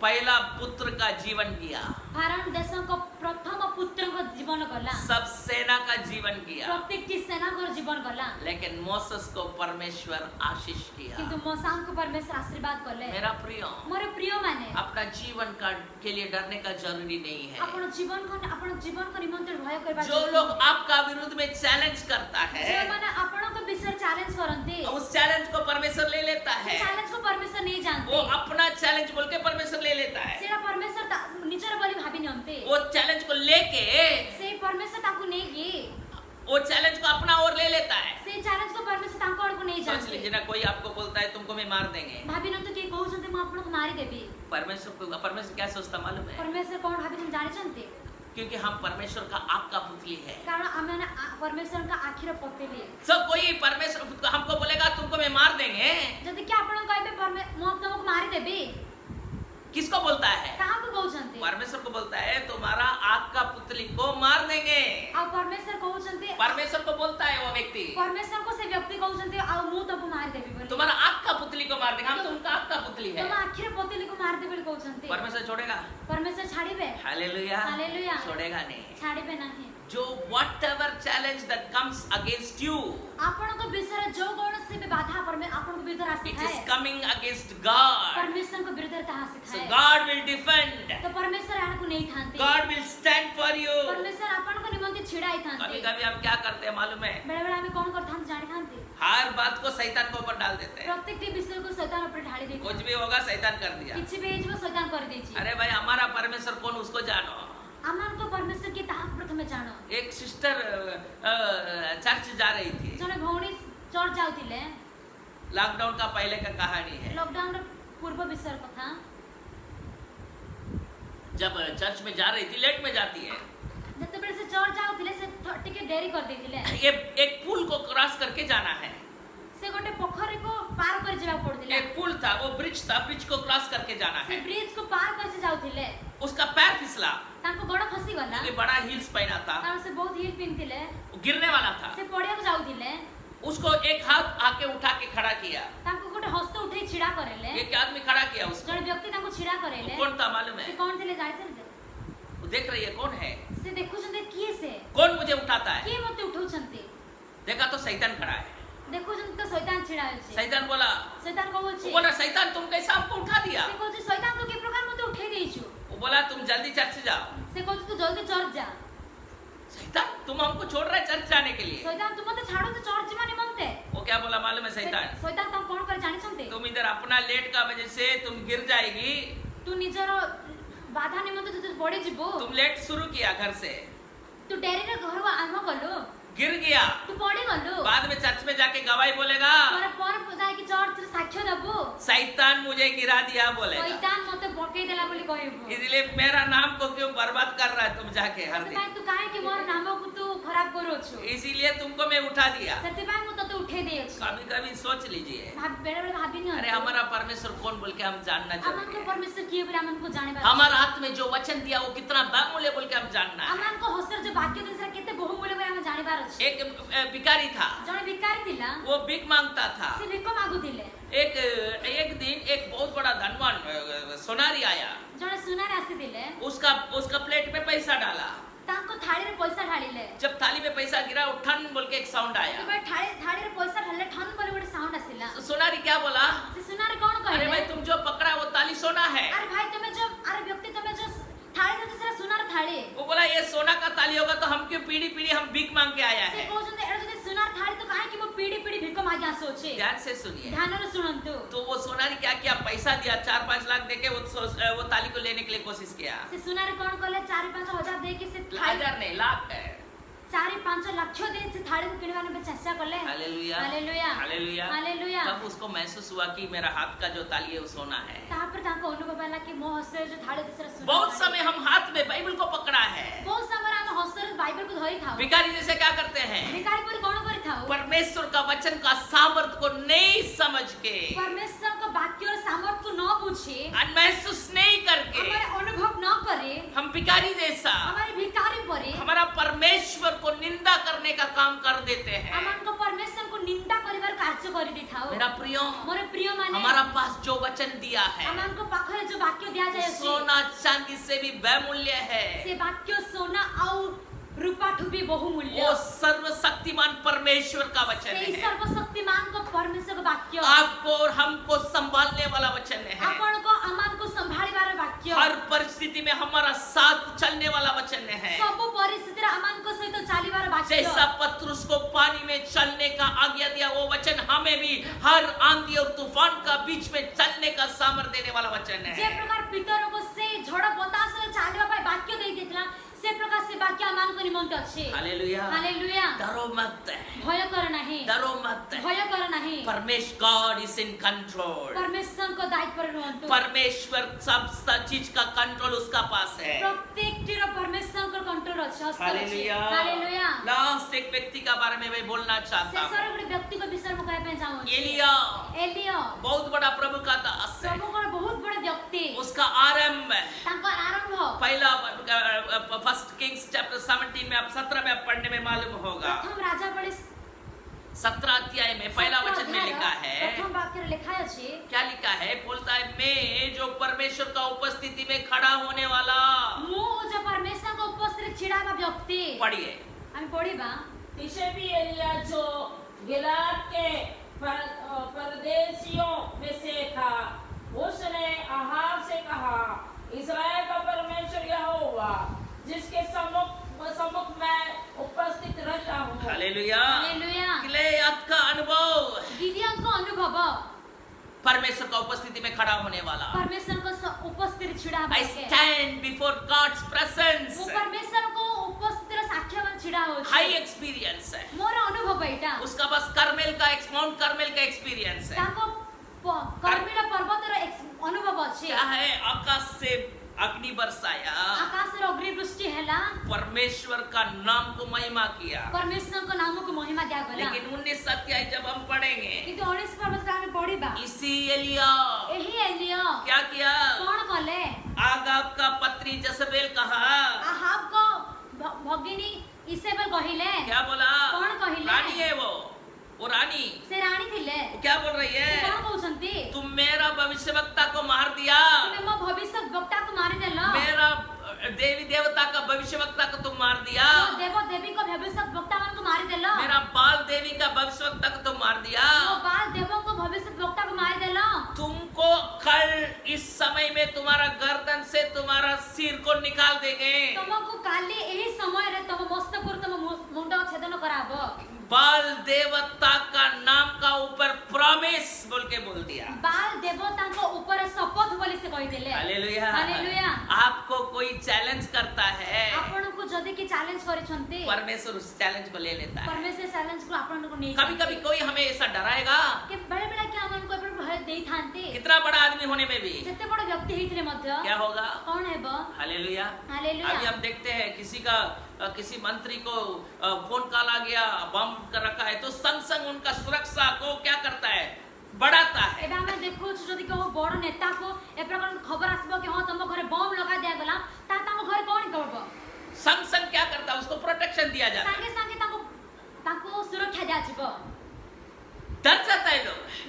पहला पुत्र का जीवन गया, फारन देशों को प्रथम पुत्र को जीवन गला, सब सेना का जीवन किया, प्रत्येक की सेना को जीवन गला, लेकिन मोसेस को परमेश्वर आशीष किया। किंतु मोसा को परमेश्वर आशीर्वाद करले। मेरा प्रिय, मोर प्रिय माने, अपना जीवन का के लिए डरने का जरूरी नहीं है। अपन जीवन को निमंत्रण भय करबा, जो लोग आपका विरुद्ध में चैलेंज करता है, जे माने आपण को विषय चैलेंज करंती, उस चैलेंज को परमेश्वर ले लेता है, चैलेंज को परमेश्वर नहीं जानते, वो अपना चैलेंज बोल के परमेश्वर ले लेता है, सेरा परमेश्वर निजर बोली भाभी नंते, वो चैलेंज को लेके से परमेश्वर ताकू नहीं गी, वो चैलेंज को अपना ओर ले लेता है। से चैलेंज को परमेश्वर ताको और को नहीं सोच जानते। लीजिए ना, कोई आपको बोलता है तुमको मैं मार देंगे, भाभी न तो के कहू छते म आपण को मारी देबी, परमेश्वर क्या सोचता मालूम है? परमेश्वर कोन भाभी तुम जानि छन्ते? क्योंकि हम परमेश्वर का आँख का पुतली है। कारण आमे ना परमेश्वर का आखिर पतेली, सब कोई परमेश्वर हमको बोलेगा तुमको मैं मार देंगे, जदि कि आपण कहबे म तुमको मारी देबी, किसको बोलता है? କାହାକୁ କହୁଛନ୍ତି? परमेश्वर को बोलता है तुम्हारा आग का पुतली को मार देंगे। ଆଉ ପରମେଶ୍ୱର କହୁଛନ୍ତି, परमेश्वर को बोलता है वो व्यक्ति ପରମେଶ୍ୱରଙ୍କୁ ସେ ବ୍ୟକ୍ତି କହୁଛନ୍ତି ଆଉ ମୁଁ ତମକୁ ମାରିଦେବି ବୋଲି। तुम्हारा आग का पुतली को मार देंगे। हम तो उनका आग का पुतली है। ତମ ଆଖିରେ ପୋତିଲିକୁ ମାରିଦେବି ବୋଲି କହୁଛନ୍ତି। परमेश्वर छोड़ेगा? ପରମେଶ୍ୱର ଛାଡ଼ିବେ? हालेलुया। हालेलुया। छोड़ेगा नहीं। ଛାଡ଼ିବେ ନାହିଁ। जो whatever challenge that comes against you, ଆପଣଙ୍କ ବିଷୟରେ ଯୋଉ କୌଣସି ବି ବାଧା ଆପଣଙ୍କ ବିରୁଦ୍ଧରେ it is ଆସିଥାଏ, coming against God. ପରମେଶ୍ୱରଙ୍କ ବିରୁଦ୍ଧରେ ତାହା So ଆସିଥାଏ। God will defend. ତ ପରମେଶ୍ୱର ଏହାକୁ ନେଇଥାନ୍ତି। God will stand for you. ପରମେଶ୍ୱର ଆପଣଙ୍କ ନିମନ୍ତେ ଛିଡା ହେଇଥାନ୍ତି। कभी कभी हम क्या करते हैं मालूम है? ବେଳେ ବେଳେ ଆମେ କଣ କରିଥାନ୍ତି ଜାଣିଥାନ୍ତି? हर बात को शैतान के ऊपर डाल देते हैं। ପ୍ରତ୍ୟେକଟି ବିଷୟକୁ ଶୈତାନ ଉପରେ ଢାଳି कुछ ଦେଇଥାନ୍ତି। भी होगा शैतान कर दिया। କିଛି ବି ହେଇଯିବ ଶୈତାନ କରିଦେଇଛି। अरे भाई हमारा परमेश्वर कौन उसको जानो। ଆମମାନଙ୍କ ପରମେଶ୍ୱର କିଏ ତାହାକୁ ପ୍ରଥମେ ଜାଣ। एक सिस्टर चर्च जा रही थी। ଜଣେ ଭଉଣୀ ଚର୍ଚ୍ଚ ଯାଉଥିଲେ। लॉकडाउन का पहले का कहानी है। ଲକଡାଉନର ପୂର୍ବ ବିଷୟର କଥା। जब चर्च में जा रही थी, लेट में जाती है, ଯେତେବେଳେ ସେ ଚର୍ଚ୍ଚ ଯାଉଥିଲେ ସେ ଟିକେ ଡେରି କରିଦେଇଥିଲେ। ये एक पुल को क्रॉस करके जाना है। ସେ ଗୋଟେ ପୋଖରୀକୁ ପାର କରି ଯିବାକୁ ପଡୁଥିଲା। एक पुल था, वो ब्रिज था, ब्रिज को क्रॉस करके जाना ସେ है। ବ୍ରିଜକୁ ପାର କରି ସେ ଯାଉଥିଲେ। उसका पैर फिसला, ତାଙ୍କ ଗୋଡ ଖସିଗଲା। ये बड़ा हील्स पहना था, କାରଣ ସେ ବହୁତ ହିଲ୍ ପିନ୍ଧିଥିଲେ। वो गिरने वाला था। ସେ ପଡିବାକୁ ଯାଉଥିଲେ। उसको एक हाथ आके उठा के खड़ा किया। ତାଙ୍କୁ ଗୋଟେ ହସ୍ତ ଉଠେଇ ଛିଡା କରେଇଲେ। एक आदमी खड़ा किया उसको। ଜଣେ ବ୍ୟକ୍ତି ତାଙ୍କୁ ଛିଡା କରେଇଲେ। वो कौन था मालूम ସେ है? କଣ ଥିଲେ ଜାଣିଛନ୍ତି? वो देख रही है कौन है, ସେ ଦେଖୁଛନ୍ତି କିଏ ସେ, कौन मुझे उठाता है। କିଏ ମତେ ଉଠଉଛନ୍ତି। देखा तो शैतान खड़ा है। ଦେଖୁଛନ୍ତି ତ ଶୈତାନ ଛିଡା ଅଛି। शैतान बोला, ଶୈତାନ କହୁଛି, वो बोला शैतान तुम कैसे हमको उठा दिया। ସେ କହୁଛି ଶୈତାନ ତୁ କି ପ୍ରକାର ମତେ ଉଠେଇ ଦେଇଛୁ। वो बोला तुम जल्दी चर्च जाओ। ସେ କହୁଛି ତୁ ଜଲ୍ଦି ଚର୍ଚ୍ଚ ଯା। शैतान तुम हमको छोड़ रहा है चर्च जाने के लिए। ଶୈତାନ ତୁ ମତେ ଛାଡୁଛୁ ଚର୍ଚ୍ଚ ଯିବା ନିମନ୍ତେ। वो क्या बोला मालूम है शैतान? ଶୈତାନ ତାଙ୍କୁ କଣ କରି ଜାଣିଛନ୍ତି? तुम इधर अपना लेट का वजह से तुम गिर जाएगी। ତୁ ନିଜର ବାଧା ନିମନ୍ତେ ତୁ ପଡିଯିବୁ। तुम लेट शुरू किया घर से, ତୁ ଡେରିରେ ଘରୁ ଆରମ୍ଭ କଲୁ, गिर गया, ତୁ ପଡିଗଲୁ। बाद में चर्च में जाके गवाही बोलेगा ପରେ ଯାଇକି ଚର୍ଚ୍ଚରେ ସାକ୍ଷ୍ୟ ଦେବୁ। शैतान मुझे गिरा दिया बोलेगा। ଶୈତାନ ମତେ ପକେଇ ଦେଲା ବୋଲି କହିବୁ। इसलिए मेरा नाम को क्यों बर्बाद कर रहा है तुम जाके हर दिन। ସେଥିପାଇଁ ତୁ କାହିଁକି ମୋର ନାମକୁ ତୁ ଖରାପ କରୁଛୁ? इसीलिए तुमको मैं उठा दिया। ସେଥିପାଇଁ ମୁଁ ତତେ ଉଠେଇ ଦେଇଅଛି। कभी कभी सोच लीजिए, ବେଳେ ବେଳେ ଭାବିନି अरे हमारा परमेश्वर कौन बोल के हम जानना ଆମମାନଙ୍କ चाहिए। ପରମେଶ୍ୱର କିଏ ବୋଲି ଆମମାନଙ୍କୁ ଜାଣିବା। हमारा हाथ में जो वचन दिया वो कितना बहुमूल्य बोल के हम जानना है। ଆମମାନଙ୍କ ହସ୍ତରେ ଯୋଉ ବାକ୍ୟ ଦେଇଛି ସେଟା କେତେ ବହୁମୂଲ୍ୟ ବୋଲି ଆମେ ଜାଣିବାର ଅଛି। एक भिखारी था, ଜଣେ ଭିକାରୀ ଥିଲା, वो भीख मांगता था। ସେ ଭିକ ମାଗୁଥିଲେ। एक दिन एक बहुत बड़ा धनवान सोनारी आया, ଜଣେ ସୁନାରେ ଆସିଥିଲେ, उसका प्लेट में पैसा डाला। ତାଙ୍କ ଥାଳିରେ ପଇସା ଢାଳିଲେ। जब थाली में पैसा गिरा वो ठन बोल के एक साउंड आया। ଯେତେବେଳେ ଥାଳିରେ ପଇସା ଢାଳିଲେ ଠନ୍ ବୋଲି ଗୋଟେ ସାଉଣ୍ଡ ଆସିଲା। तो सोनारी क्या बोला, ସେ ସୁନାରେ କଣ अरे କହିଲେ? भाई तुम जो पकड़ा वो ताली सोना है। ଆରେ ଭାଇ ତମେ ଯୋଉ ବ୍ୟକ୍ତି ତମେ ଯୋଉ ଥାଳି ଧରିଛ ସେଟା ସୁନାର ଥାଳି। वो बोला ये सोना का ताली होगा तो हम क्यों पीढ़ी पीढ़ी हम भीख मांग के आया ସେ है। କହୁଛନ୍ତି ଏଟା ଯଦି ସୁନାର ଥାଳି ତ କାହିଁକି ମୁଁ ପିଢି ପିଢି ଭିକ ମାଗି ଆସୁଅଛି। ध्यान से सुनिए। ଧ୍ୟାନରେ ଶୁଣନ୍ତୁ। तो वो सोनारी क्या किया, पैसा दिया 4-5 लाख देके वो ताली को लेने के लिए कोशिश किया। ସେ ସୁନାରେ କଣ कले 4-5 हजार ଦେଇକି ସେ ଥାଳି हजार नहीं, लाख है। 4-5 ଲକ୍ଷ ଦେଇ ସେ ଥାଳିକୁ କିଣିବା ପାଇଁ ଚେଷ୍ଟା କଲେ। Hallelujah, hallelujah, hallelujah. हालेलुया। तब उसको महसूस हुआ कि मेरा हाथ का जो ताली है वो सोना है। ତାପରେ ତାଙ୍କ ଅନୁଭବ ହେଲା କି ମୋ ହସ୍ତରେ ଯୋଉ ଥାଳି ଅଛି ସେଟା ସୁନା। बहुत समय हम हाथ में बाइबल को पकड़ा है। ବହୁତ ସମୟରେ ଆମେ ହସ୍ତରେ ବାଇବେଲକୁ ଧରିଥାଉ। भिखारी जैसे क्या करते हैं, ଭିକାରୀ ପରି କଣ କରିଥାଉ? परमेश्वर का वचन का सामर्थ को नहीं समझ के, ପରମେଶ୍ୱରଙ୍କ ବାକ୍ୟର ସାମର୍ଥ୍ୟକୁ ନ ବୁଝି, महसूस नहीं करके, ଆମର ଅନୁଭବ ନ କରି, हम भिखारी जैसा ଆମର ଭିକାରୀ ପରି हमारा परमेश्वर को निंदा करने का काम कर देते हैं। ଆମଙ୍କ ପରମେଶ୍ୱରଙ୍କୁ ନିନ୍ଦା କରିବାର କାର୍ଯ୍ୟ କରିଦେଇଥାଉ। मेरा प्रिय, ମୋର ପ୍ରିୟ ମାନେ, हमारा पास जो वचन दिया है ଆମଙ୍କ ପାଖରେ ଯୋଉ ବାକ୍ୟ ଦିଆଯାଇଅଛି सोना चांदी से भी बहुमूल्य है। ସେ ବାକ୍ୟ सोना ଆଉ रूपाठୁ भी बहुमूल्य। वो सर्वशक्तिमान परमेश्वर का वचन ସେଇ है। ସର୍ବଶକ୍ତିମାନଙ୍କ ପରମେଶ୍ୱରଙ୍କ ବାକ୍ୟ आपको और हमको संभालने वाला वचन है। ଆପଣଙ୍କ ଆମମାନଙ୍କୁ ସମ୍ଭାଳିବାର ବାକ୍ୟ। हर परिस्थिति में हमारा साथ चलने वाला वचन है। ସବୁ ପରିସ୍ଥିତିରେ ଆମମାନଙ୍କ ସହିତ ଚାଲିବାର ବାକ୍ୟ। जैसा पत्रुस को पानी में चलने का आज्ञा दिया, वो वचन हमें भी हर आंधी और तूफान का बीच में चलने का सामर्थ्य देने वाला वचन जे है। प्रकार ପିତରଙ୍କୁ ସେ ଝଡ଼ ବତାସରେ ଚାଲିବା ପାଇଁ ବାକ୍ୟ ଦେଇ ଦେଇଥିଲା, ସେ ପ୍ରକାର ସେ ବାକ୍ୟ ଆମମାନଙ୍କ ନିମନ୍ତେ ଅଛି। हालेलुया। ହାଲେଲୁୟା। डरो मत, ଭୟ କର ନାହିଁ, डरो मत। ଭୟ କର ନାହିଁ। परमेश्वर गॉड इज इन कंट्रोल। ପରମେଶ୍ୱରଙ୍କ ଦାୟିତ୍ୱରେ ରୁହନ୍ତୁ। परमेश्वर सब चीज का कंट्रोल उसका पास है। ପ୍ରତ୍ୟେକଟିର ପରମେଶ୍ୱରଙ୍କ କଣ୍ଟ୍ରୋଲ ଅଛି, ହସ୍ତରେ ଅଛି। हालेलुया। ହାଲେଲୁୟା। लास्ट एक व्यक्ति का बारे में मैं बोलना चाहता ଶେଷରେ हूँ। ଗୋଟେ ବ୍ୟକ୍ତିଙ୍କ ବିଷୟରେ ମୁଁ କହିବା ପାଇଁ ଚାହୁଁଛି। एलिया ଏଲିୟ बहुत बड़ा प्रभु का दास है। ପ୍ରଭୁଙ୍କର ବହୁତ ବଡ଼ ବ୍ୟକ୍ତି। उसका 17 में, अब 17 में अब पढ़ने में मालूम होगा। प्रथम राजा बड़े 17 अध्याय में पहला वचन में लिखा है, प्रथम वाक्य लिखा अछि, क्या लिखा है? बोलता है मैं जो परमेश्वर का उपस्थिति में खड़ा होने वाला। मु जो परमेश्वर को उपस्थित छिड़ावा व्यक्ति। पढ़िए। हम पढ़िबा। तिसे भी एलिया जो गिलाद के परदेशियों में से था, उसने अहाब से कहा, इस्राएल का परमेश्वर यहोवा जिसके सम्मुख मैं उपस्थित रहता हूँ। हालेलुया। हालेलुया। गिलियाद का अनुभव, गिदियोन को अनुभव, परमेश्वर का उपस्थिति में खड़ा होने वाला। परमेश्वर को उपस्थित छिड़ावा I के। stand before God's presence. वो परमेश्वर को उपस्थित साक्ष्य में छिड़ा हो। हाई एक्सपीरियंस है मोर अनुभव एटा। उसका, बस कर्मेल का माउंट कर्मेल का एक्सपीरियंस है। ताको कर्मेल पर्वतर अनुभव अछि। क्या है? आकाश से अग्नि बरसाया, आकाश रे अग्निवृष्टि हैला, परमेश्वर का नाम को महिमा किया। परमेश्वर को नाम को महिमा दिया गला। लेकिन 19 अध्याय जब हम पढ़ेंगे, किंतु 19 पर्वत में पढ़िबा, इसी एलिया एही एलिया क्या किया? कौन कले? आगाब का पत्री जजबेल कहा, आहाब को भगिनी इसेबेल कहिले। क्या बोला? कौन कहिले? रानी है वो रानी। से रानी थिले। वो क्या बोल रही से है? कौन कहउछंती? तुम मेरा भविष्यवक्ता को मार दिया, तुमे मो भविष्य वक्ता को मारि देलो। मेरा देवी देवता का भविष्यवक्ता को तुम मार दिया, तो देव देवी को भविष्य वक्ता मन को मारि देलो। मेरा बाल देवी का भविष्यवक्ता को तुम मार दिया। तो बाल देवों को भविष्य वक्ता को मारि देलो। तुमको कल इस समय में तुम्हारा गर्दन से तुम्हारा सिर को निकाल देंगे। तुमको काली एही समय रे तुम मस्तक को तुम मुंडा छेदन कराबो। बाल देवता का नाम का ऊपर प्रॉमिस बोल के बोल दिया। बाल देवता को ऊपर शपथ बोली से कहि देले। हालेलुया। हालेलुया। आपको कोई चैलेंज करता है, आपण को जदी की चैलेंज करिसंती, परमेश्वर उस चैलेंज को ले लेता है। परमेश्वर चैलेंज को आपण को नहीं। कभी कभी कोई हमें ऐसा डराएगा के बड़े बड़े क्या मन को भय देई थांती। कितना बड़ा आदमी होने में भी जते बड़ व्यक्ति हितले मध्य क्या होगा? कौन हेबो? हालेलुया। हालेलुया। अभी हम देखते हैं किसी मंत्री को फोन कॉल आ गया, बम कर रखा है, तो संग संग उनका सुरक्षा को क्या करता है? बढ़ाता है। एबे हमें देखो जदी को बड़ नेता को ए प्रकार खबर आसबो कि हां तुम घरे बम लगा दिया गला, ता तम घर कोन करबो? संग संग क्या करता है? उसको प्रोटेक्शन दिया जाता है। संगे संगे ताको सुरक्षा दिया छिबो। डर जाता है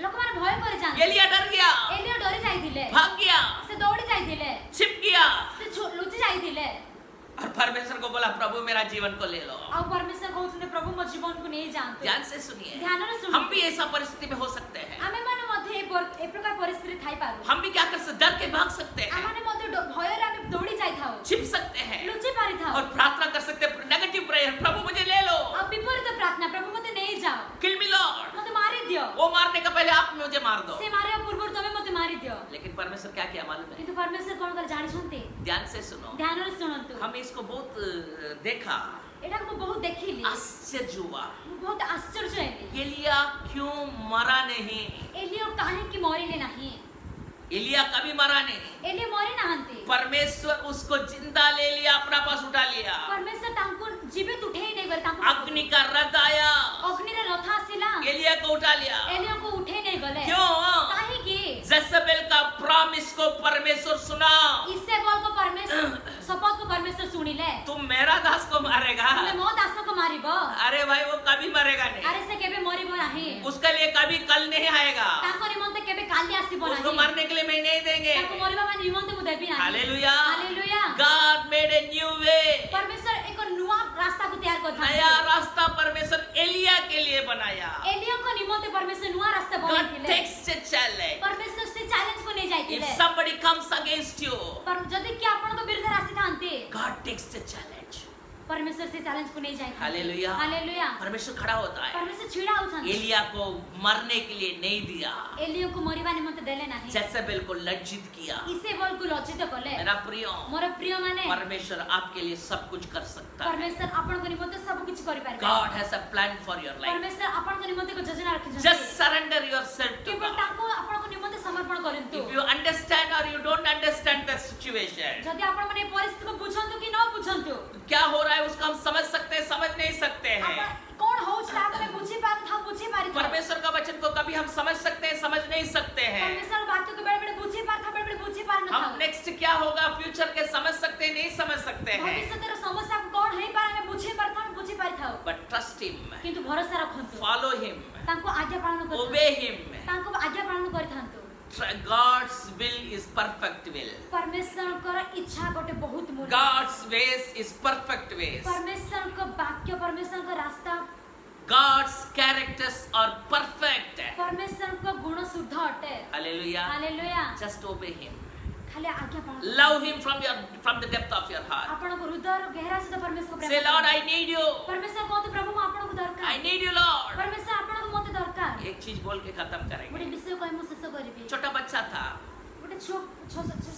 लोग माने भय करे जान। एलिया डर गया, एलिया डरी जाइथिले, भाग गया, से दौड़ी जाइथिले, छिप गया से लुचि जाइथिले। और परमेश्वर को बोला, प्रभु मेरा जीवन को ले लो। और परमेश्वर कहउछने प्रभु मो जीवन को नहीं जानते। ध्यान से सुनिए, ध्यान रे सुनिए। हम भी ऐसा परिस्थिति में हो सकते हैं। आमे माने मध्ये ए प्रकार परिस्थिति थाई पारु। हम भी क्या कर सकते? डर के भाग सकते हैं, आमाने मध्ये भय रे आमे दौड़ी जाई थाओ, छिप सकते हैं लुचि पारी थाओ और प्रार्थना कर सकते हैं, नेगेटिव प्रेयर, प्रभु मुझे ले लो। अब विपरीत प्रार्थना, प्रभु मते नहीं जाओ, किल मी लॉर्ड। मते मारी दियो। वो मारने का पहले आप मुझे मार दो। से मारे पूर्व तमे मते मारी दियो। लेकिन परमेश्वर क्या किया मालूम है? किंतु परमेश्वर कोन कर जानि सुनते। ध्यान से सुनो, ध्यान रे सुनंतु। हम इसको बहुत देखा, एटा को बहुत देखिली, आश्चर्य हुआ, बहुत आश्चर्य हेली। एलिया क्यों मरा नहीं? एलियो काहे कि मरिले नाही? एलिया कभी मरा नहीं। एलियो मरि नाहंती। परमेश्वर उसको जिंदा ले लिया, अपना पास उठा लिया। परमेश्वर तांको जीवित उठे ही नहीं गले, तांको अग्नि का रथ आया, अग्नि रे रथ आसिला, एलिया को उठा लिया। एलियो को उठे नहीं गले। क्यों? काहे कि जजबेल का प्रॉमिस को परमेश्वर सुना। इससे बोल को परमेश्वर शपथ को परमेश्वर सुनिले। तुम मेरा दास को मारेगा? तुमे मो दास को मारिबो? अरे भाई, वो कभी मरेगा नहीं। अरे से केबे मरिबो नाही। उसके लिए कभी कल नहीं आएगा। ताको निमंते केबे काली आसीबो नाही। उसको मरने के लिए मैं नहीं देंगे। ताको मरिबा माने निमंते को देबी नाही। Hallelujah. Hallelujah. God made a new way। परमेश्वर एक नुवा रास्ता को तैयार कर नया रास्ता परमेश्वर एलिया के लिए बनाया। एलिया को निमंते परमेश्वर नुवा रास्ता God बनाइले। takes a challenge। परमेश्वर से चैलेंज को नहीं If जाइतिले। somebody comes against you, पर जदी कि आपण को विरुद्ध रास्ते थांते, God takes the challenge। परमेश्वर से चैलेंज को नहीं जाइतिले। हालेलुया। हालेलुया। परमेश्वर खड़ा होता है, परमेश्वर छिड़ा उठान। एलिया को मरने के लिए नहीं दिया, एलिया को मरिबा निमंते देले नाही। जजेबेल को लज्जित किया। इसे बोल को लज्जित कले। मेरा प्रिय, मोर प्रिय माने परमेश्वर आपके लिए सब कुछ कर सकता है। परमेश्वर आपण को निमंते सब कुछ करि पारे। God has a plan for your life। परमेश्वर आपण को निमंते को योजना रखि Just surrender yourself to केवल God। ताको आपण को निमंते समर्पण करंतु। If you understand or you don't understand the situation, जदी आपण माने परिस्थिति को बुझंतु कि न बुझंतु, क्या हो रहा है उसको हम समझ सकते हैं, समझ नहीं सकते हैं। आपण कोन होउछ तात में बुझी पार था बुझी पारी था। परमेश्वर का वचन को कभी हम समझ सकते हैं, समझ नहीं सकते हैं। परमेश्वर बातों को बड़े-बड़े बुझी पार था, बड़े-बड़े बुझी पार न था। हम नेक्स्ट क्या होगा फ्यूचर के समझ सकते हैं, नहीं समझ सकते हैं। भविष्य तेरा समस्या को कौन कौन है पार हमें बुझे पार था बुझे पार था but trust him, किंतु भरोसा रखंतु follow him, तांको आज्ञा पालन कर obey him. तांको आज्ञा पालन करथांतु God's will is perfect will. परमेश्वर कर इच्छा गोटे बहुत मूल्य God's ways is perfect ways. परमेश्वर को वाक्य परमेश्वर को रास्ता God's characters are perfect. परमेश्वर को गुण शुद्ध अटे Hallelujah. Hallelujah Just obey him. खाली आज्ञा पालन Love him from the depth of your heart. आपण को हृदय गहरा से परमेश्वर को Say, Lord, I need you. परमेश्वर को तो प्रभु आपण को दरकार I need you, Lord. परमेश्वर आपण को मते दरकार एक चीज बोल के खत्म गोटे करेंगे. विषय को हम शेष करबी छोटा बच्चा था, गोटे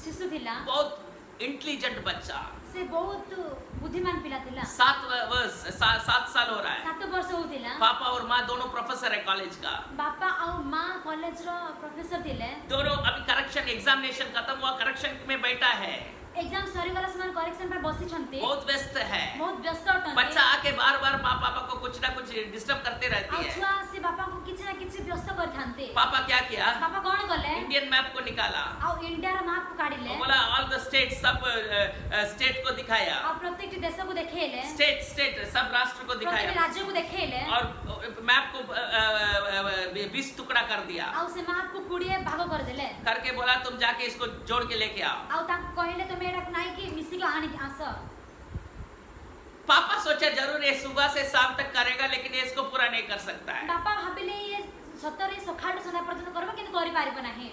शिशु थिला बहुत इंटेलिजेंट बच्चा, से बहुत बुद्धिमान पिला थिला 7 साल हो रहा है. 7 वर्ष होतिला पापा और माँ दोनों प्रोफेसर है कॉलेज का. बापा और माँ कॉलेज रो प्रोफेसर थिले दोनों अभी करेक्शन एग्जामिनेशन खत्म हुआ, करेक्शन में बैठा है, एग्जाम सरी वाला समान करेक्शन पर बसी छंती बहुत व्यस्त है. बहुत व्यस्त अटन बच्चा आके बार बार माँ पापा को कुछ ना कुछ डिस्टर्ब करते रहती है. छुआ से बापा को किछ ना किछ व्यस्त करथांते पापा क्या किया, बापा कोन गले इंडियन मैप को निकाला, आ इंडिया रो मैप काढिले वो बोला ऑल द स्टेट, सब स्टेट को दिखाया, आ प्रत्येक देश को देखेले स्टेट सब राष्ट्र को प्रत्येक दिखाया राज्य को देखेले और मैप को 20 टुकड़ा कर दिया. आ से मैप को 20 भाग कर देले करके बोला तुम जाके इसको जोड़ के लेके आओ. आ ता कहले तो मेरा नाइ कि मिसी को आनी आस पापा सोचा जरूर ये सुबह से शाम तक करेगा, लेकिन ये इसको पूरा नहीं कर सकता है. बापा भाबिले ये सतरे सखाट सदा पर्यंत करबा किंतु करि पारिबो नाही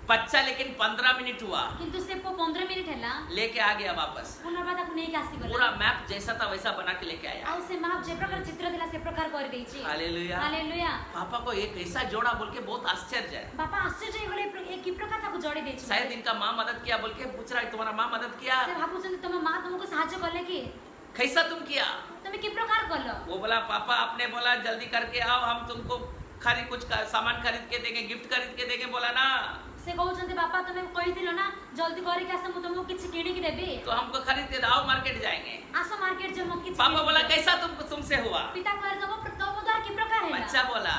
बच्चा लेकिन 15 मिनट हुआ, किंतु से 15 मिनिट हैला लेके आ गया वापस. पुनर्बाद को नहीं आसी गला पूरा मैप जैसा था वैसा बना के लेके आया. आ से मैप जे प्रकार चित्र दिला से प्रकार कर देछि हालेलुया. हालेलुया पापा को एक ऐसा जोड़ा बोल के बहुत आश्चर्य है. बापा आश्चर्य होले एक की प्रकार ताको जोड़ी देछि शायद इनका माँ मदद किया बोल के पूछ रहा है, तुम्हारा माँ मदद किया, से भाबुछन तुम मां तुमको सहायता करले कि कैसा तुम किया? तुम की प्रकार करलो वो बोला पापा आपने बोला जल्दी करके आओ, हम तुमको कुछ सामान खरीद के देंगे, गिफ्ट खरीद के देंगे, बोला ना. से कहउछन बापा तुम कहिथिलो ना जल्दी करी के आस मु तुमको किछ किनी के देबी तो हमको खरीद के आओ, मार्केट जाएंगे. आसो मार्केट जे मत किछ पापा बोला कैसा तुमसे हुआ? पिता कह दो द्वारा की प्रकार है बच्चा बोला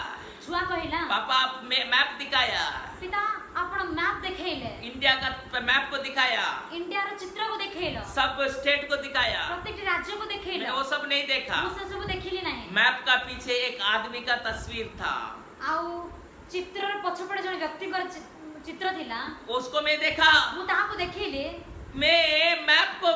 छुआ कहिला पापा आप मैप दिखाया, पिता आपण मैप देखेले इंडिया का मैप को दिखाया, इंडिया रो चित्र को देखेलो सब स्टेट को दिखाया. प्रत्येक राज्य को देखेलो मैं वो सब नहीं देखा. वो सब देखिली नहीं मैप का पीछे एक आदमी का तस्वीर था, आउ चित्र रो पछपड़े जण व्यक्ति कर चित्र थिला उसको मैं देखा. वो ताहा को देखिले मैं मैप को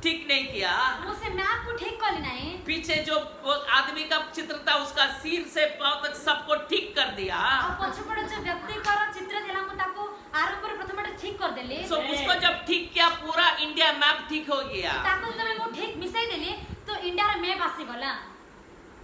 ठीक नहीं किया. वो से मैप को ठीक करली नहीं पीछे जो वो आदमी का चित्र था उसका सिर से पांव तक सबको ठीक कर दिया. आ पछपड़े जो व्यक्ति कर चित्र थिला मु ताको आरंभ रे प्रथम ठीक कर देले सो उसको जब ठीक किया पूरा इंडिया मैप ठीक हो गया. ताको तमे मु ठीक मिसाई देली तो इंडिया रे मैप आसी गला.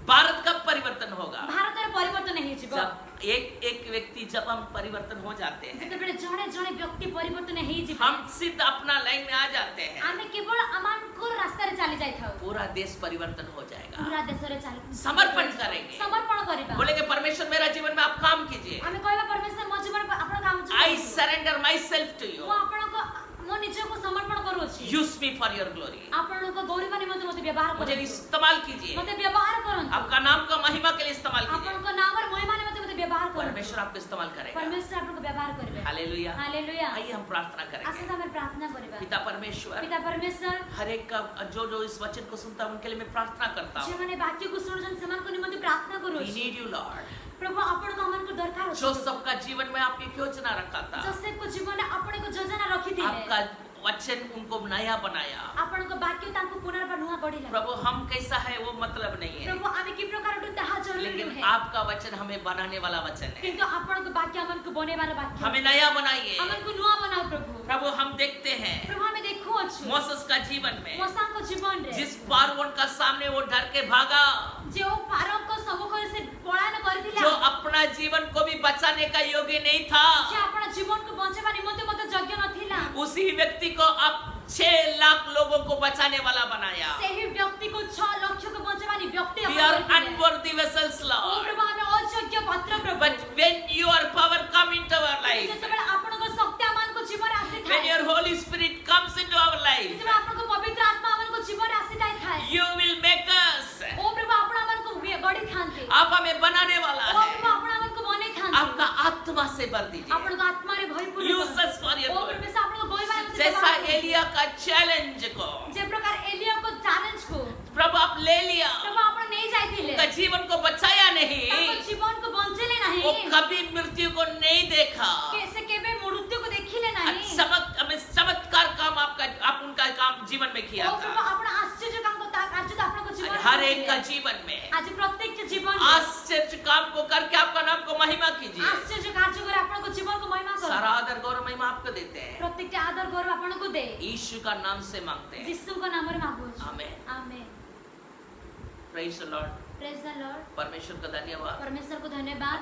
भारत कब परिवर्तन होगा? भारत रे परिवर्तन नहीं जीव जब एक व्यक्ति जब हम परिवर्तन हो जाते हैं, जते बेले जणे जणे व्यक्ति परिवर्तन नहीं जीव हम सीधा अपना लाइन में आ जाते हैं, आमे केवल अमान को रास्ता रे चली जाई थाओ पूरा देश परिवर्तन हो जाएगा. पूरा देश रे चली समर्पण करेंगे, समर्पण करिबा बोलेंगे परमेश्वर मेरा जीवन में आप काम कीजिए. आमे कहबा परमेश्वर मो जीवन पर आपण काम I surrender myself to you. मो आपण को मो निजे को समर्पण करू छी Use me for your glory. आपण को गौरव निमंत मते व्यवहार मुझे करू इस्तेमाल कीजिए, मते व्यवहार करन आपका नाम का महिमा के लिए इस्तेमाल आपण कीजिए. को नाम और महिमा निमंत मते व्यवहार करू परमेश्वर आपको इस्तेमाल करेगा. परमेश्वर आपण को व्यवहार करबे हालेलुया. हालेलुया आइए हम प्रार्थना आसे करेंगे. त हम प्रार्थना करिबा पिता परमेश्वर, पिता परमेश्वर हर एक का जो इस वचन को सुनता है उनके लिए मैं प्रार्थना करता जे हूँ. माने वाक्य को सुनजन समान को निमंत प्रार्थना करू We need you, Lord. प्रभु आपण को हमन को दरकार जो सबका जीवन में आपने योजना रखा था, जसे को जीवन आपण को योजना रखी थी आपका वचन उनको नया बनाया. आपण को वाक्य तांको पुनर्बार नुआ गढिला प्रभु हम कैसा है वो मतलब नहीं है, प्रभु आमे की प्रकार उठे ताहा जरूरी लेकिन है आपका वचन हमें बनाने वाला वचन है. किंतु आपण को वाक्य हमन को बने वाला वाक्य हमें नया बनाइए. हमन को नुआ बनाओ प्रभु प्रभु हम देखते हैं प्रभु हमें देखो छु मोसेस का जीवन में मोसा को जीवन रे जिस पारवन का सामने वो डर के भागा, जो पारो को सम्मुख से पलायन करथिला जो अपना जीवन को भी बचाने का योग्य नहीं था, जे आपण जीवन को बचावा निमंत मते योग्य नथिला उसी व्यक्ति को आप 6 लाख लोगों को बचाने वाला बनाया. सेही व्यक्ति को 6 लाख को बचावानी व्यक्ति We are unworthy vessels, O Lord. प्रभु हमें अयोग्य पात्र प्रभु But when your power come into our life, जेतेबेले आपण को शक्ति आमान को जीवन आसी when थाए your Holy Spirit comes into our life, जेतेबेले आपण को पवित्र आत्मा आमान को जीवन आसी थाए you will make us. ओ प्रभु आपण आमान को गड़ी थांते आप हमें बनाने वाला ओ प्रभु है. आपण आमान को बने थांते आपका आत्मा से भर दीजिए. आपण को आत्मा रे भरपूर Use us for your O glory. प्रभु से आपण को गोई बारे मते जैसा एलिया का चैलेंज को जे प्रकार एलिया को चैलेंज को प्रभु आप ले लिया, प्रभु आपण नहीं जाइथिले उनका जीवन को बचाया नहीं, ताको जीवन को बंचेले वो नहीं कभी मृत्यु को नहीं देखा। कैसे केबे मृत्यु को देखिले नहीं चमत्कार काम आप उनका काम जीवन में किया ओ प्रभु था। आपण आश्चर्य काम को आज आपण को जीवन हर एक का जीवन में आज प्रत्येक के जीवन आश्चर्य काम को करके आपका नाम को महिमा कीजिए। आश्चर्य कार्य करे आपण को जीवन को महिमा करो सारा आदर गौरव महिमा आपको देते हैं, प्रत्येक के आदर गौरव आपण को दे यीशु का नाम से मांगते हैं। यीशु का नाम रे मांगो amen. Amen. Praise the Lord. Praise the Lord. परमेश्वर का धन्यवाद। परमेश्वर को धन्यवाद।